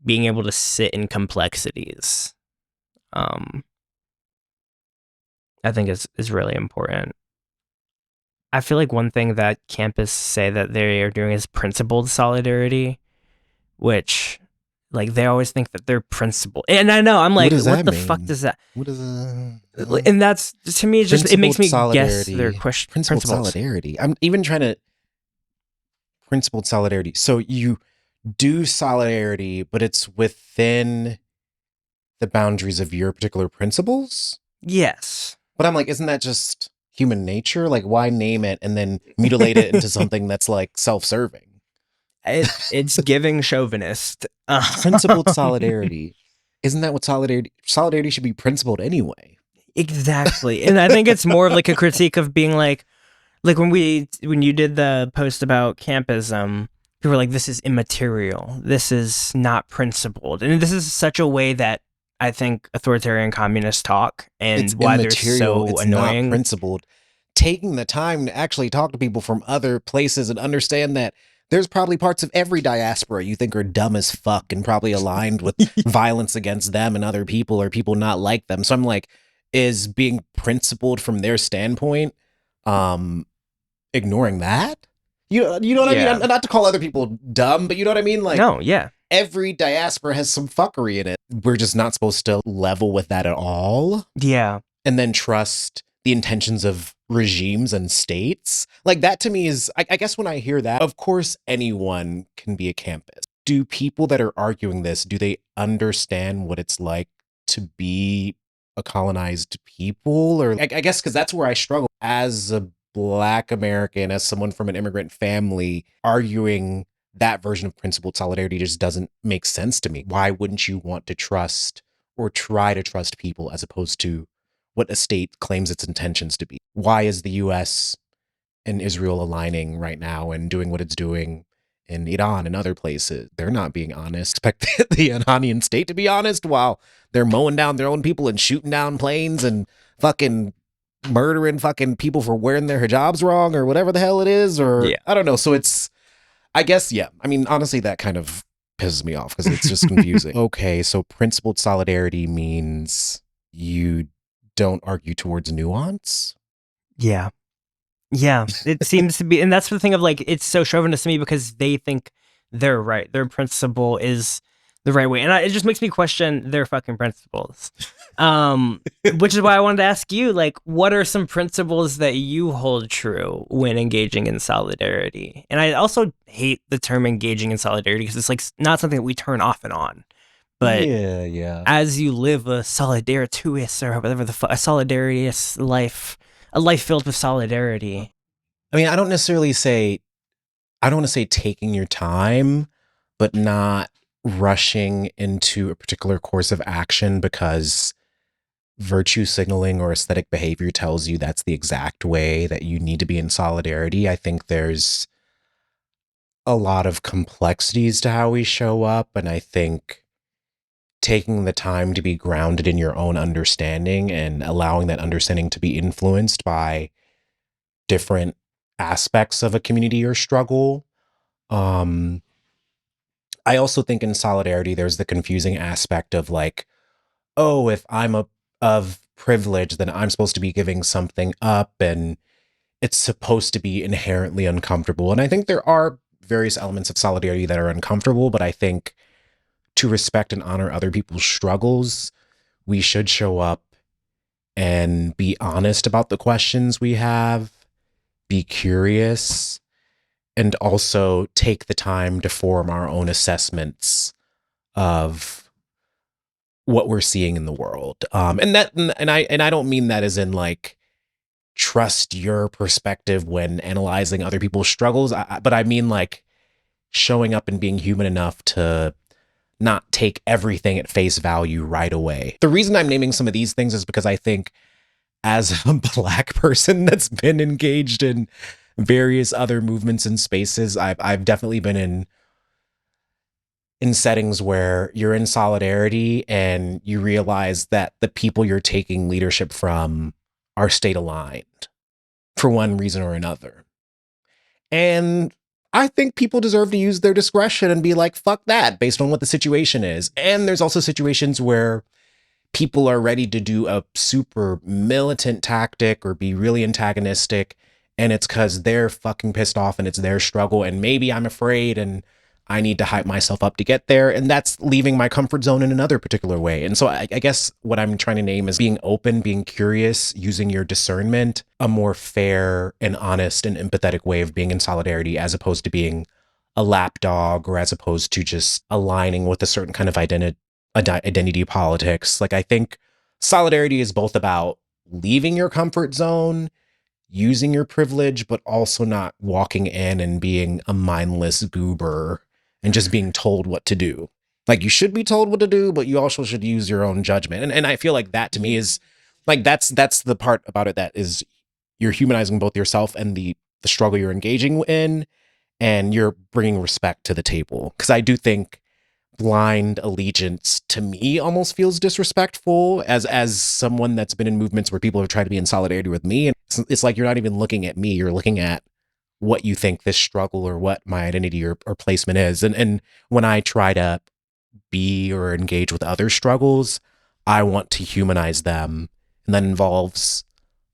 Speaker 2: being able to sit in complexities. I think is really important. I feel like one thing that campists say that they are doing is principled solidarity, which like they always think that they're principled. And I know I'm like, what the fuck does that?
Speaker 3: What is
Speaker 2: And that's to me, it makes me guess their question.
Speaker 3: Principled solidarity. I'm even trying to principled solidarity. So you do solidarity, but it's within the boundaries of your particular principles.
Speaker 2: Yes,
Speaker 3: but I'm like, isn't that just human nature? Like, why name it and then mutilate it into something that's like self-serving?
Speaker 2: It's giving chauvinist.
Speaker 3: Principled solidarity. Isn't that what solidarity should be principled anyway?
Speaker 2: Exactly. And I think it's more of like a critique of being like when you did the post about campism, people were like, this is immaterial. This is not principled. And this is such a way that I think authoritarian communists talk, and
Speaker 3: it's
Speaker 2: why they're so
Speaker 3: it's
Speaker 2: annoying.
Speaker 3: Not principled. Taking the time to actually talk to people from other places and understand that there's probably parts of every diaspora you think are dumb as fuck and probably aligned with violence against them and other people or people not like them. So I'm like, is being principled from their standpoint, ignoring that? You know what I mean? Not to call other people dumb, but you know what I mean? Like,
Speaker 2: no, yeah.
Speaker 3: Every diaspora has some fuckery in it. We're just not supposed to level with that at all.
Speaker 2: Yeah.
Speaker 3: And then trust the intentions of regimes and states. Like that to me is, I guess when I hear that, of course anyone can be a campist. Do people that are arguing this, do they understand what it's like to be a colonized people? Or I guess because that's where I struggle as a Black American, as someone from an immigrant family, arguing that version of principled solidarity just doesn't make sense to me. Why wouldn't you want to trust or try to trust people as opposed to what a state claims its intentions to be? Why is the U.S. and Israel aligning right now and doing what it's doing in Iran and other places? They're not being honest. Expect the Iranian state to be honest while they're mowing down their own people and shooting down planes and fucking murdering fucking people for wearing their hijabs wrong or whatever the hell it is. Or I don't know. So it's, I guess, yeah. I mean, honestly, that kind of pisses me off because it's just confusing. Okay, so principled solidarity means you don't argue towards nuance?
Speaker 2: Yeah. Yeah, it seems to be. And that's the thing of like, it's so chauvinist to me because they think they're right. Their principle is the right way. And it just makes me question their fucking principles. Which is why I wanted to ask you, like, what are some principles that you hold true when engaging in solidarity? And I also hate the term engaging in solidarity because it's like not something that we turn off and on. But
Speaker 3: yeah.
Speaker 2: As you live a solidaritous or whatever a solidarious life, a life filled with solidarity.
Speaker 3: I mean, I don't want to say taking your time, but not rushing into a particular course of action because virtue signaling or aesthetic behavior tells you that's the exact way that you need to be in solidarity. I think there's a lot of complexities to how we show up. And I think taking the time to be grounded in your own understanding and allowing that understanding to be influenced by different aspects of a community or struggle. Um, I also think in solidarity, there's the confusing aspect of like, oh, if I'm of privilege, then I'm supposed to be giving something up, and it's supposed to be inherently uncomfortable. And I think there are various elements of solidarity that are uncomfortable, but I think to respect and honor other people's struggles, we should show up and be honest about the questions we have, be curious, and also take the time to form our own assessments of what we're seeing in the world. And I don't mean that as in like trust your perspective when analyzing other people's struggles, but I mean like showing up and being human enough to not take everything at face value right away. The reason I'm naming some of these things is because I think as a Black person that's been engaged in various other movements and spaces, I've definitely been in settings where you're in solidarity and you realize that the people you're taking leadership from are state aligned for one reason or another. And I think people deserve to use their discretion and be like, fuck that, based on what the situation is. And there's also situations where people are ready to do a super militant tactic or be really antagonistic. And it's because they're fucking pissed off and it's their struggle. And maybe I'm afraid and I need to hype myself up to get there. And that's leaving my comfort zone in another particular way. And so I guess what I'm trying to name is being open, being curious, using your discernment, a more fair and honest and empathetic way of being in solidarity, as opposed to being a lapdog or as opposed to just aligning with a certain kind of identity politics. Like, I think solidarity is both about leaving your comfort zone, using your privilege, but also not walking in and being a mindless goober and just being told what to do. Like, you should be told what to do, but you also should use your own judgment. And I feel like that to me is like, that's the part about it that is you're humanizing both yourself and the struggle you're engaging in, and you're bringing respect to the table. Because I do think blind allegiance to me almost feels disrespectful as someone that's been in movements where people have tried to be in solidarity with me, and it's like you're not even looking at me, you're looking at what you think this struggle or what my identity or placement is. And when I try to be or engage with other struggles, I want to humanize them, and that involves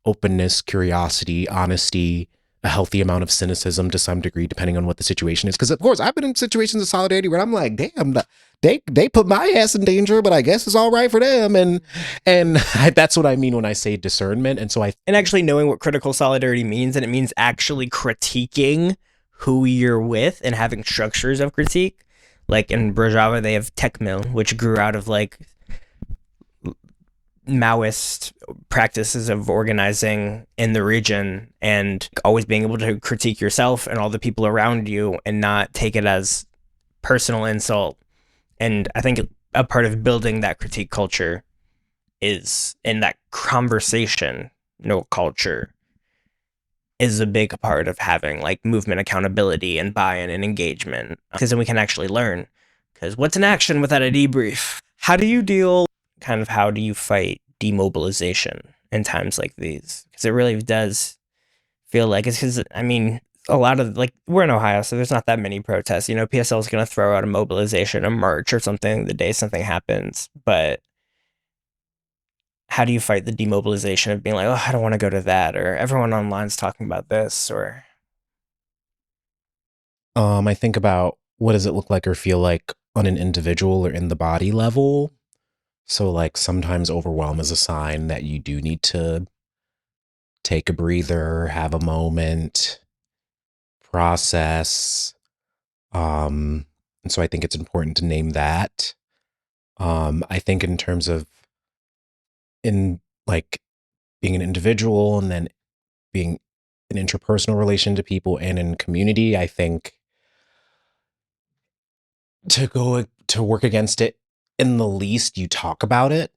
Speaker 3: openness, curiosity, honesty, a healthy amount of cynicism to some degree, depending on what the situation is. Because of course, I've been in situations of solidarity where I'm like, damn, they put my ass in danger, but I guess it's all right for them. And that's what I mean when I say discernment. And so
Speaker 2: and actually knowing what critical solidarity means, and it means actually critiquing who you're with and having structures of critique. Like in Rojava, they have Techmill, which grew out of like Maoist practices of organizing in the region, and always being able to critique yourself and all the people around you and not take it as personal insult. And I think a part of building that critique culture is in that conversation, culture is a big part of having like movement accountability and buy-in and engagement, because then we can actually learn. Because what's an action without a debrief? How do you fight demobilization in times like these? Because it really does feel like it's because, I mean, a lot of, like, we're in Ohio, so there's not that many protests. PSL is going to throw out a mobilization, a march or something the day something happens. But how do you fight the demobilization of being like, oh, I don't want to go to that, or everyone online's talking about this, or...
Speaker 3: I think about what does it look like or feel like on an individual or in the body level. So like sometimes overwhelm is a sign that you do need to take a breather, have a moment, process. And so I think it's important to name that. I think in terms of in like being an individual and then being an interpersonal relation to people and in community, I think to go to work against it, in the least you talk about it,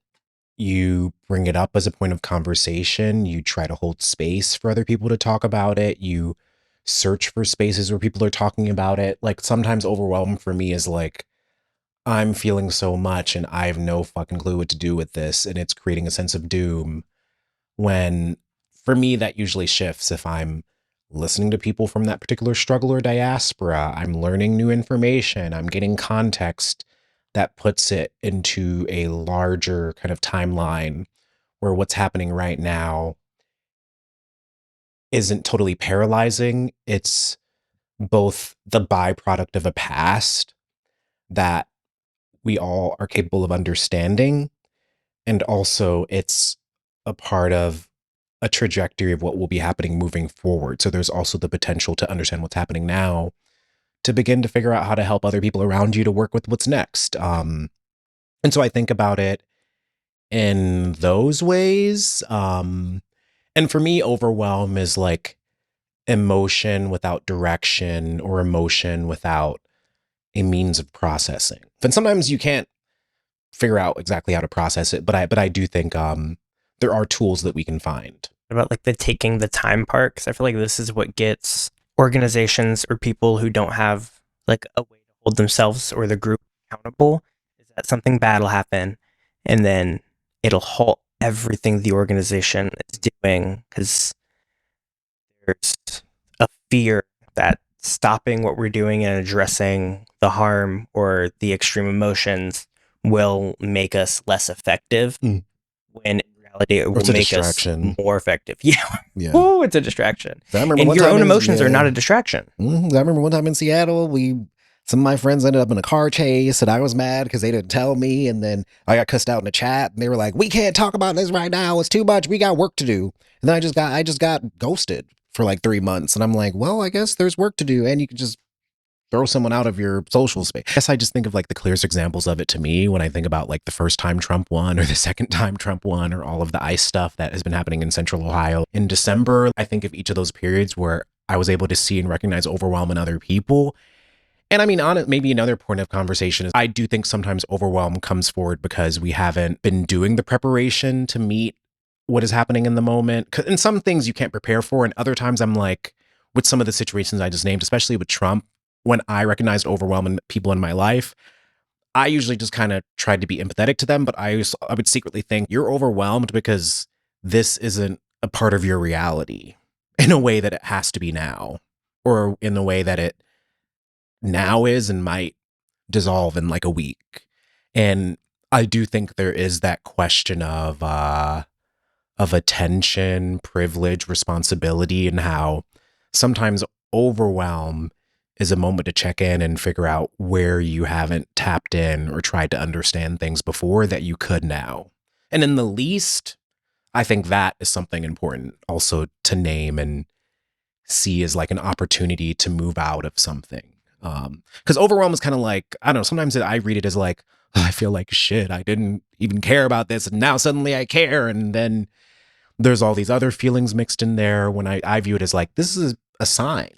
Speaker 3: you bring it up as a point of conversation, you try to hold space for other people to talk about it, you search for spaces where people are talking about it. Like sometimes overwhelm for me is like, I'm feeling so much and I have no fucking clue what to do with this. And it's creating a sense of doom when for me, that usually shifts if I'm listening to people from that particular struggle or diaspora. I'm learning new information. I'm getting context that puts it into a larger kind of timeline where what's happening right now isn't totally paralyzing. It's both the byproduct of a past that we all are capable of understanding, and also it's a part of a trajectory of what will be happening moving forward. So there's also the potential to understand what's happening now, to begin to figure out how to help other people around you to work with what's next. And so I think about it in those ways. And for me, overwhelm is like emotion without direction or emotion without a means of processing. And sometimes you can't figure out exactly how to process it, but I do think there are tools that we can find.
Speaker 2: About like the taking the time part, because I feel like this is what gets organizations or people who don't have like a way to hold themselves or the group accountable, is that something bad will happen and then it'll halt everything the organization is doing, because there's a fear that stopping what we're doing and addressing the harm or the extreme emotions will make us less effective, when in reality it will make us more effective. Yeah. Oh, it's a distraction. And your own emotions are not a distraction.
Speaker 3: I remember one time in Seattle, some of my friends ended up in a car chase and I was mad because they didn't tell me. And then I got cussed out in the chat and they were like, we can't talk about this right now. It's too much. We got work to do. And then I just got ghosted for like 3 months. And I'm like, well, I guess there's work to do. And you can just throw someone out of your social space. I guess I just think of like the clearest examples of it to me when I think about like the first time Trump won or the second time Trump won or all of the ICE stuff that has been happening in Central Ohio. In December, I think of each of those periods where I was able to see and recognize overwhelm in other people. And I mean, on it, maybe another point of conversation is I do think sometimes overwhelm comes forward because we haven't been doing the preparation to meet what is happening in the moment. And some things you can't prepare for. And other times I'm like, with some of the situations I just named, especially with Trump, when I recognized overwhelm in people in my life, I usually just kind of tried to be empathetic to them. But I would secretly think you're overwhelmed because this isn't a part of your reality in a way that it has to be now, or in the way that it now is and might dissolve in like a week. And I do think there is that question of attention, privilege, responsibility, and how sometimes overwhelm is a moment to check in and figure out where you haven't tapped in or tried to understand things before that you could now. And in the least, I think that is something important also to name and see as like an opportunity to move out of something. Because overwhelm is kind of like, I don't know, sometimes I read it as like, oh, I feel like shit, I didn't even care about this and now suddenly I care. And then there's all these other feelings mixed in there when I view it as like, this is a sign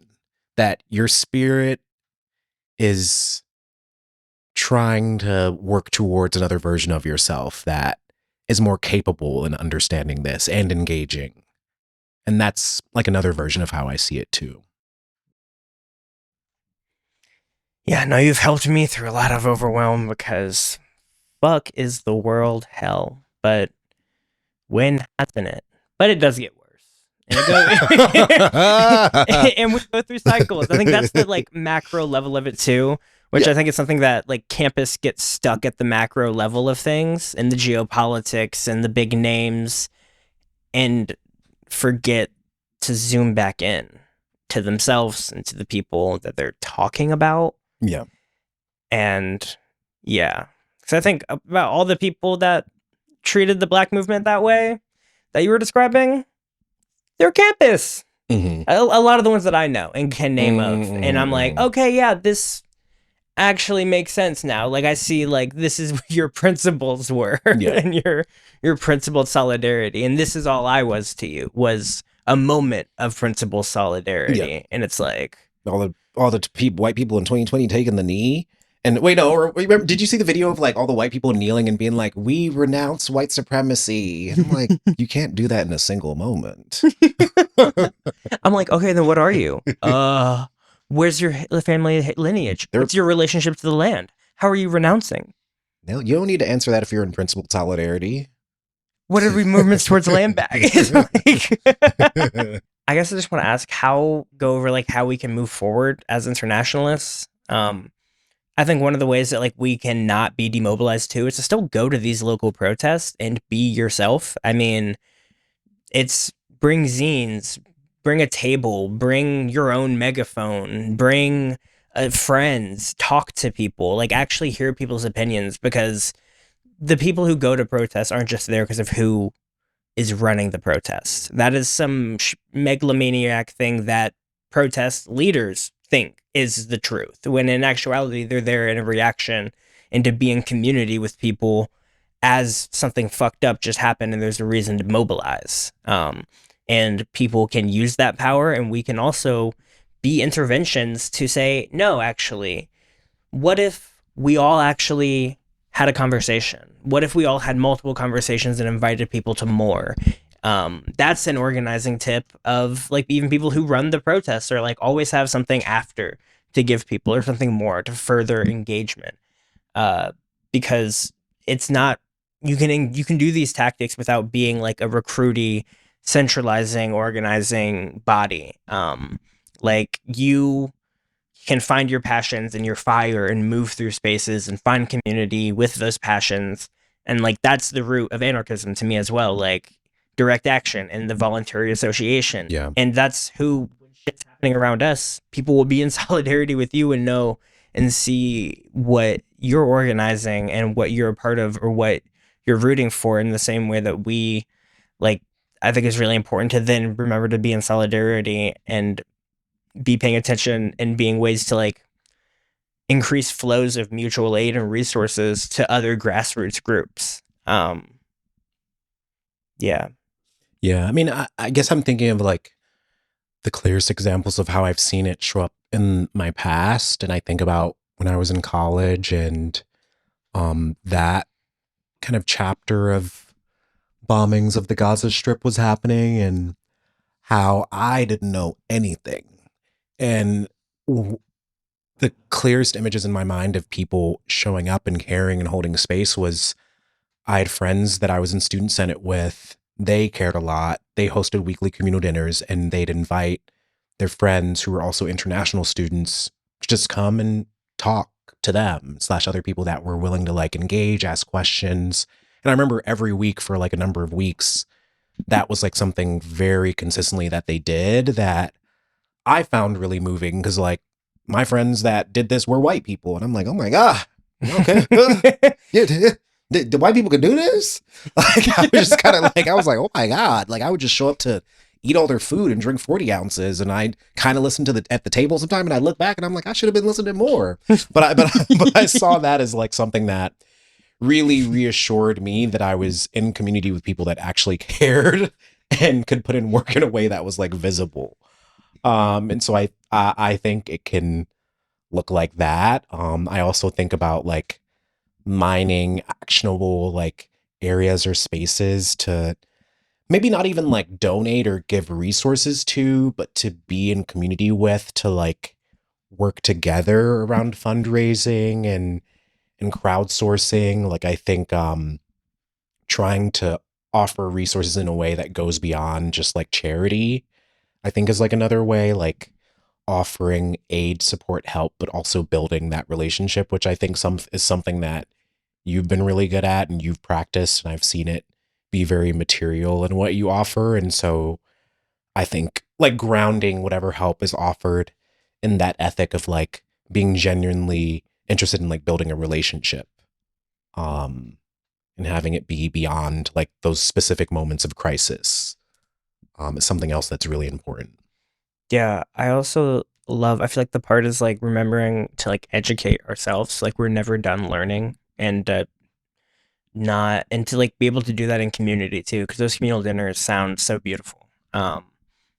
Speaker 3: that your spirit is trying to work towards another version of yourself that is more capable in understanding this and engaging. And that's like another version of how I see it too.
Speaker 2: Yeah, no, you've helped me through a lot of overwhelm because fuck is the world hell. But when hasn't it? But it does get worse. And, and we go through cycles. I think that's the like macro level of it too, which I think is something that like Campist gets stuck at the macro level of things and the geopolitics and the big names and forget to zoom back in to themselves and to the people that they're talking about.
Speaker 3: Yeah.
Speaker 2: And yeah, because I think about all the people that treated the Black movement that way that you were describing, they're campists.
Speaker 3: Mm-hmm.
Speaker 2: A lot of the ones that I know and can name of. And I'm like, okay, yeah, this actually makes sense now. Like I see like this is what your principles were and your principled solidarity. And this is all I was to you, was a moment of principled solidarity. And it's like
Speaker 3: all the white people in 2020 taking the knee And wait, no, or remember, did you see the video of like all the white people kneeling and being like, "We renounce white supremacy"? And I'm like, you can't do that in a single moment.
Speaker 2: I'm like, okay, then what are you? Where's your family lineage? What's your relationship to the land? How are you renouncing?
Speaker 3: No, you don't need to answer that if you're in principled solidarity.
Speaker 2: What are we movements towards land back? I guess I just want to ask go over like how we can move forward as internationalists. I think one of the ways that like we cannot be demobilized too is to still go to these local protests and be yourself. I mean, it's bring zines, bring a table, bring your own megaphone, bring friends, talk to people, like actually hear people's opinions, because the people who go to protests aren't just there because of who is running the protests. That is some megalomaniac thing that protest leaders think is the truth, when in actuality, they're there in a reaction and to be in community with people as something fucked up just happened and there's a reason to mobilize. And people can use that power, and we can also be interventions to say, no, actually, what if we all actually had a conversation? What if we all had multiple conversations and invited people to more? That's an organizing tip of like even people who run the protests are like always have something after to give people or something more to further engagement. Because it's not, you can do these tactics without being like a recruity, centralizing, organizing body. Like you can find your passions and your fire and move through spaces and find community with those passions. And like that's the root of anarchism to me as well, like direct action and the voluntary association.
Speaker 3: Yeah.
Speaker 2: And that's who, when shit's happening around us, people will be in solidarity with you and know and see what you're organizing and what you're a part of or what you're rooting for, in the same way that we, like, I think it's really important to then remember to be in solidarity and be paying attention and being ways to like increase flows of mutual aid and resources to other grassroots groups. Yeah.
Speaker 3: Yeah. I mean, I guess I'm thinking of like the clearest examples of how I've seen it show up in my past. And I think about when I was in college and that kind of chapter of bombings of the Gaza Strip was happening and how I didn't know anything. And the clearest images in my mind of people showing up and caring and holding space was I had friends that I was in student senate with. They cared a lot. They hosted weekly communal dinners and they'd invite their friends who were also international students to just come and talk to them / other people that were willing to like engage, ask questions. And I remember every week for like a number of weeks, that was like something very consistently that they did that I found really moving, because like my friends that did this were white people. And I'm like, oh my God, okay. Yeah, the white people can do this? Like I was just kind of like, I was like, oh my God. Like I would just show up to eat all their food and drink 40 ounces. And I'd kind of listen to at the table sometime, and I look back and I'm like, I should have been listening more. But I saw that as like something that really reassured me that I was in community with people that actually cared and could put in work in a way that was like visible. And so I think it can look like that. I also think about like mining actionable like areas or spaces to maybe not even like donate or give resources to, but to be in community with, to like work together around fundraising and crowdsourcing. Like I think trying to offer resources in a way that goes beyond just like charity, I think is like another way, like offering aid, support, help, but also building that relationship, which I think is something that you've been really good at and you've practiced, and I've seen it be very material in what you offer. And so I think like grounding whatever help is offered in that ethic of like being genuinely interested in like building a relationship, and having it be beyond like those specific moments of crisis, is something else that's really important.
Speaker 2: Yeah. I also I feel like the part is like remembering to like educate ourselves. Like we're never done learning, and not, and to like be able to do that in community too, because those communal dinners sound so beautiful. And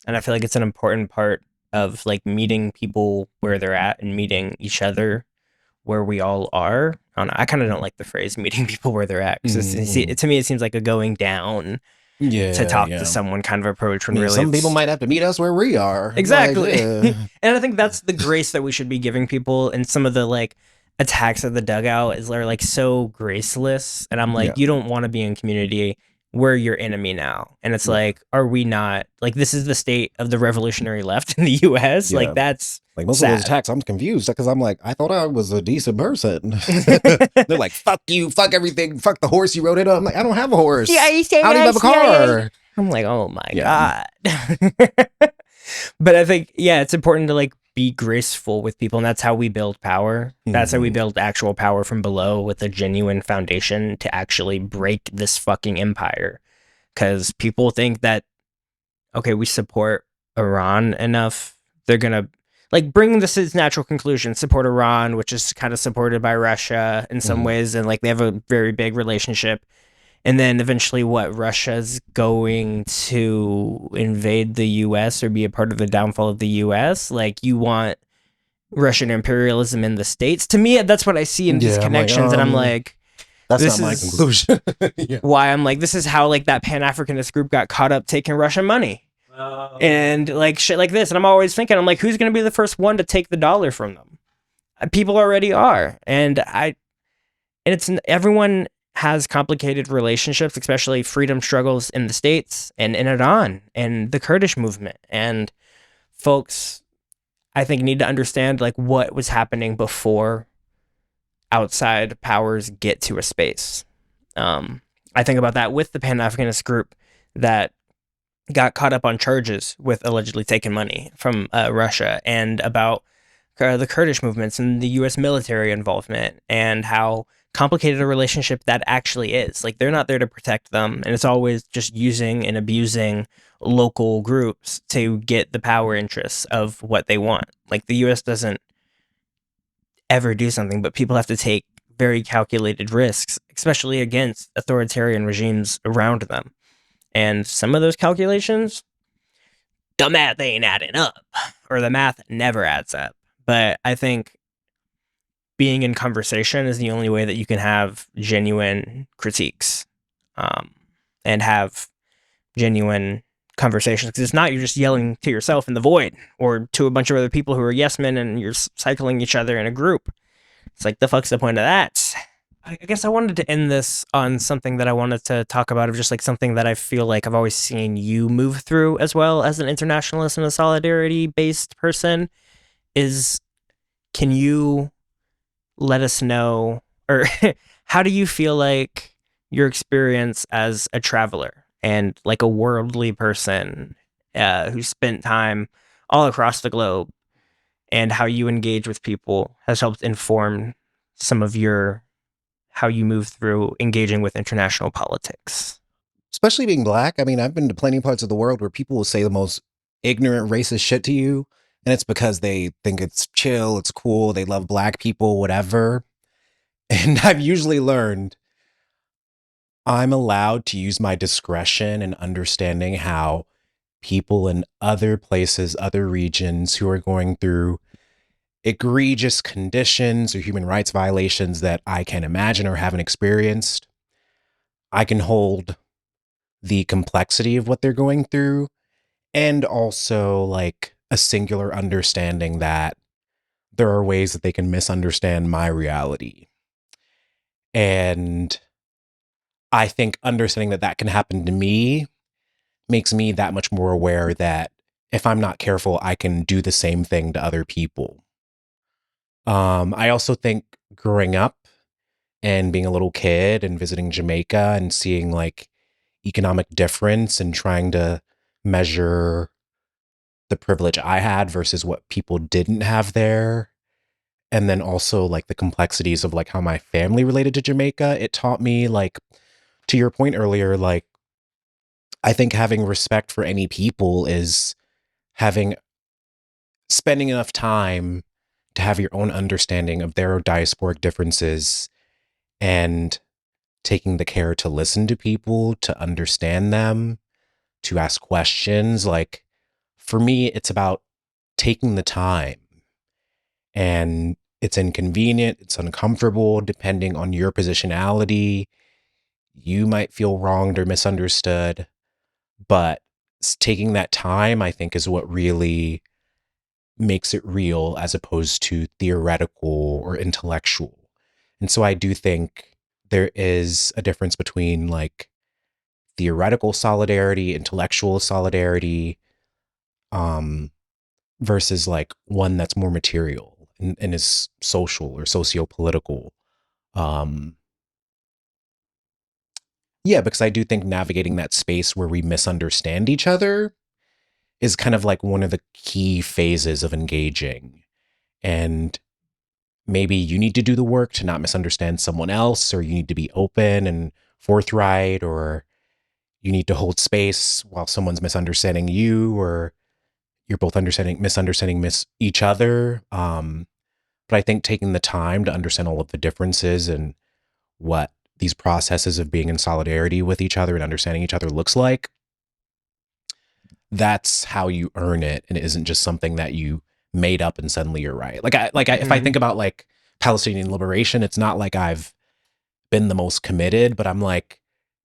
Speaker 2: I feel like it's an important part of like meeting people where they're at and meeting each other where we all are. I kind of don't like the phrase meeting people where they're at. 'Cause to me, it seems like a going down to talk to someone kind of approach when really
Speaker 3: some people might have to meet us where we are.
Speaker 2: Exactly.
Speaker 3: Like,
Speaker 2: And I think that's the grace that we should be giving people. And some of the like attacks of the Dugout is they're like so graceless. And I'm like, you don't want to be in community. We're your enemy now. And it's like, are we not, like, this is the state of the revolutionary left in the U.S. Like, that's
Speaker 3: like most
Speaker 2: sad.
Speaker 3: of those attacks, I'm confused because I'm like, I thought I was a decent person. They're like, fuck you, fuck everything, fuck the horse you rode in on. I'm like, I don't have a horse.
Speaker 2: Yeah, you say
Speaker 3: I don't even have a car.
Speaker 2: I'm like, oh my God. But I think, it's important to like be graceful with people. And that's how we build power. That's how we build actual power from below with a genuine foundation to actually break this fucking empire. Because people think that, okay, we support Iran enough. They're going to like bring this as natural conclusion, support Iran, which is kind of supported by Russia in some ways. And like they have a very big relationship. And then eventually Russia's going to invade the U.S. or be a part of the downfall of the U.S. Like you want Russian imperialism in the States. To me, that's what I see in these connections. And I'm like,
Speaker 3: that's not my conclusion.
Speaker 2: Why I'm like, this is how like that Pan-Africanist group got caught up taking Russian money. And like shit like this. And I'm always thinking, I'm like, who's going to be the first one to take the dollar from them? People already are. And it's everyone has complicated relationships, especially freedom struggles in the States and in Iran and the Kurdish movement. And folks, I think, need to understand like what was happening before outside powers get to a space. I think about that with the Pan-Africanist group that got caught up on charges with allegedly taking money from Russia, and about the Kurdish movements and the U.S. military involvement and how complicated a relationship that actually is. Like they're not there to protect them, and it's always just using and abusing local groups to get the power interests of what they want. Like the U.S. doesn't ever do something, but people have to take very calculated risks, especially against authoritarian regimes around them. And some of those calculations, the math ain't adding up, or the math never adds up. But I think being in conversation is the only way that you can have genuine critiques, and have genuine conversations. Because it's not you're just yelling to yourself in the void or to a bunch of other people who are yes men and you're cycling each other in a group. It's like, the fuck's the point of that? I guess I wanted to end this on something that I wanted to talk about, of just like something that I feel like I've always seen you move through as well as an internationalist and a solidarity based person. Is, can you let us know, or how do you feel like your experience as a traveler and like a worldly person who spent time all across the globe, and how you engage with people has helped inform some of how you move through engaging with international politics?
Speaker 3: Especially being Black. I mean, I've been to plenty of parts of the world where people will say the most ignorant, racist shit to you, and it's because they think it's chill, it's cool, they love Black people, whatever. And I've usually learned I'm allowed to use my discretion in understanding how people in other places, other regions who are going through egregious conditions or human rights violations that I can imagine or haven't experienced, I can hold the complexity of what they're going through, and also like a singular understanding that there are ways that they can misunderstand my reality. And I think understanding that that can happen to me makes me that much more aware that if I'm not careful, I can do the same thing to other people. I also think growing up and being a little kid and visiting Jamaica and seeing like economic difference and trying to measure the privilege I had versus what people didn't have there. And then also like the complexities of like how my family related to Jamaica. It taught me, like, to your point earlier, like, I think having respect for any people is spending enough time to have your own understanding of their diasporic differences and taking the care to listen to people, to understand them, to ask questions. Like, for me, it's about taking the time. And It's inconvenient, it's uncomfortable, depending on your positionality. You might feel wronged or misunderstood, but taking that time, I think, is what really makes it real as opposed to theoretical or intellectual. And so I do think there is a difference between like theoretical solidarity, intellectual solidarity, versus like one that's more material and is social or socio-political. Yeah, because I do think navigating that space where we misunderstand each other is kind of like one of the key phases of engaging. And maybe you need to do the work to not misunderstand someone else, or you need to be open and forthright, or you need to hold space while someone's misunderstanding you, or you're both misunderstanding each other. But I think taking the time to understand all of the differences and what these processes of being in solidarity with each other and understanding each other looks like, that's how you earn it, and it isn't just something that you made up and suddenly you're right. If I think about like Palestinian liberation, it's not like I've been the most committed, but I'm like,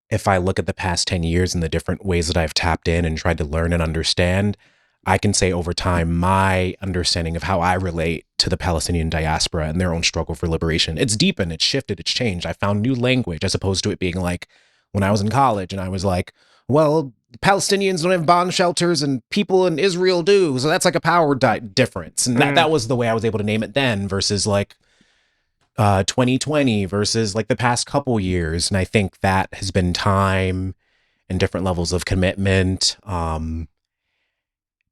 Speaker 3: if I look at the past 10 years and the different ways that I've tapped in and tried to learn and understand, I can say over time, my understanding of how I relate to the Palestinian diaspora and their own struggle for liberation, it's deepened, it's shifted, it's changed. I found new language, as opposed to it being like when I was in college and I was like, well, Palestinians don't have bomb shelters and people in Israel do. So that's like a power difference. And that was the way I was able to name it then, versus like 2020 versus like the past couple years. And I think that has been time and different levels of commitment.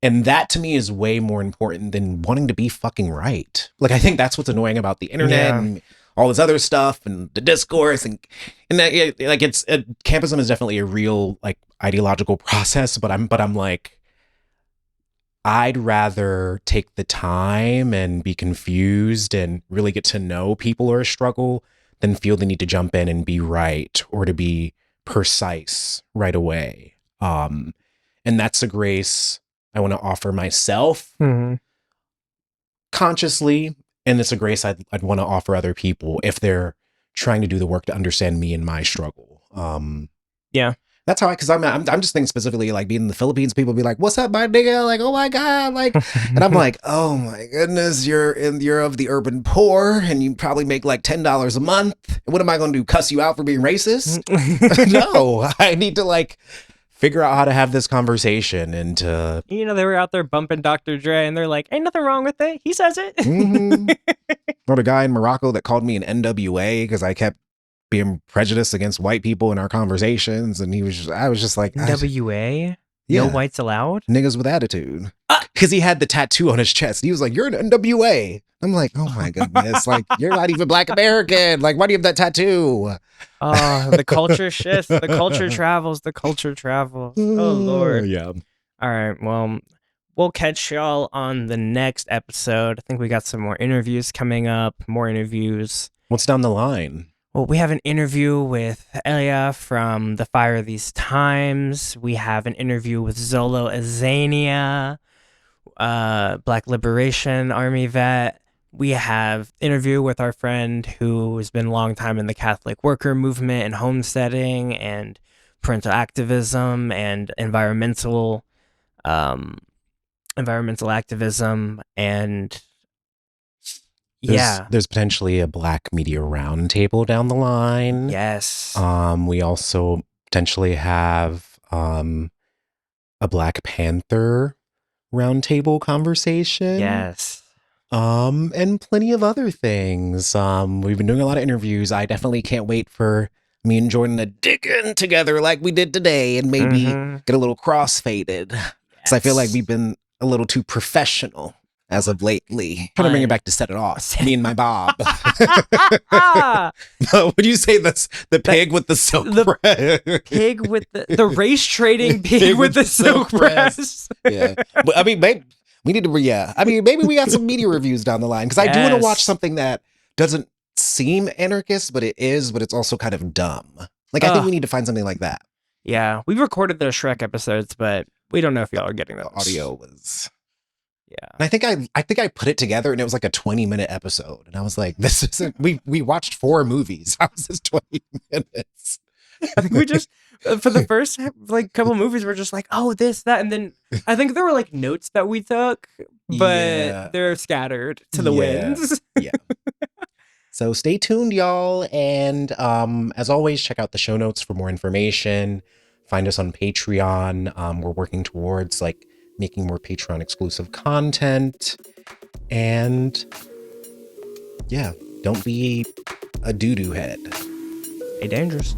Speaker 3: And that to me is way more important than wanting to be fucking right. Like, I think that's what's annoying about the internet and all this other stuff and the discourse and that, like, it's campism is definitely a real like ideological process, but I'm like, I'd rather take the time and be confused and really get to know people or a struggle than feel the need to jump in and be right or to be precise right away. And that's a grace I want to offer myself consciously, and it's a grace I'd want to offer other people if they're trying to do the work to understand me and my struggle. That's how because I'm just thinking specifically like being in the Philippines, people be like, "What's up, my nigga?" Like, "Oh my god!" Like, and I'm like, "Oh my goodness, you're of the urban poor, and you probably make like $10 a month. What am I going to do? Cuss you out for being racist?" No, I need to like figure out how to have this conversation and to...
Speaker 2: they were out there bumping Dr. Dre and they're like, ain't nothing wrong with it. He says it.
Speaker 3: Or the guy in Morocco that called me an NWA because I kept being prejudiced against white people in our conversations. And I was just like...
Speaker 2: NWA?
Speaker 3: Yeah.
Speaker 2: No whites allowed?
Speaker 3: Niggas with attitude. Because he had the tattoo on his chest. He was like, "You're an NWA." I'm like, oh my goodness. Like, you're not even Black American. Like, why do you have that tattoo?
Speaker 2: Oh, the culture shifts. The culture travels. The culture travels. Oh, Lord.
Speaker 3: Yeah.
Speaker 2: All right. Well, we'll catch y'all on the next episode. I think we got some more interviews coming up. More interviews.
Speaker 3: What's down the line?
Speaker 2: Well, we have an interview with Elia from The Fire of These Times. We have an interview with Zolo Azania, Black Liberation Army vet. We have interview with our friend who has been a long time in the Catholic worker movement and homesteading and parental activism and environmental activism. And
Speaker 3: there's potentially a Black Media Roundtable down the line.
Speaker 2: Yes.
Speaker 3: We also potentially have a Black Panther roundtable conversation.
Speaker 2: Yes.
Speaker 3: And plenty of other things. We've been doing a lot of interviews. I definitely can't wait for me and Jordan to dig in together like we did today and maybe get a little cross-faded. Because I feel like we've been a little too professional as of lately. Trying to bring it back to Set It Off. Me and my Bob. Would you say that's the pig with the silk press?
Speaker 2: Pig with the race trading pig with the silk press.
Speaker 3: Yeah. But I mean, maybe we need to, I mean, maybe we got some media reviews down the line. Because I do want to watch something that doesn't seem anarchist, but it's also kind of dumb. Like, I think we need to find something like that.
Speaker 2: Yeah. We recorded those Shrek episodes, but we don't know if y'all are getting those.
Speaker 3: The audio was
Speaker 2: Yeah.
Speaker 3: And I think I put it together and it was like a 20-minute episode. And I was like, this isn't, we watched 4 movies. How is this 20 minutes?
Speaker 2: I think we just, for the first like couple movies, we're just like, oh, this, that. And then I think there were like notes that we took, but they're scattered to the winds.
Speaker 3: Yeah. So stay tuned, y'all. And as always, check out the show notes for more information. Find us on Patreon. We're working towards like making more Patreon exclusive content. And yeah, don't be a doo-doo head.
Speaker 2: Hey, dangerous.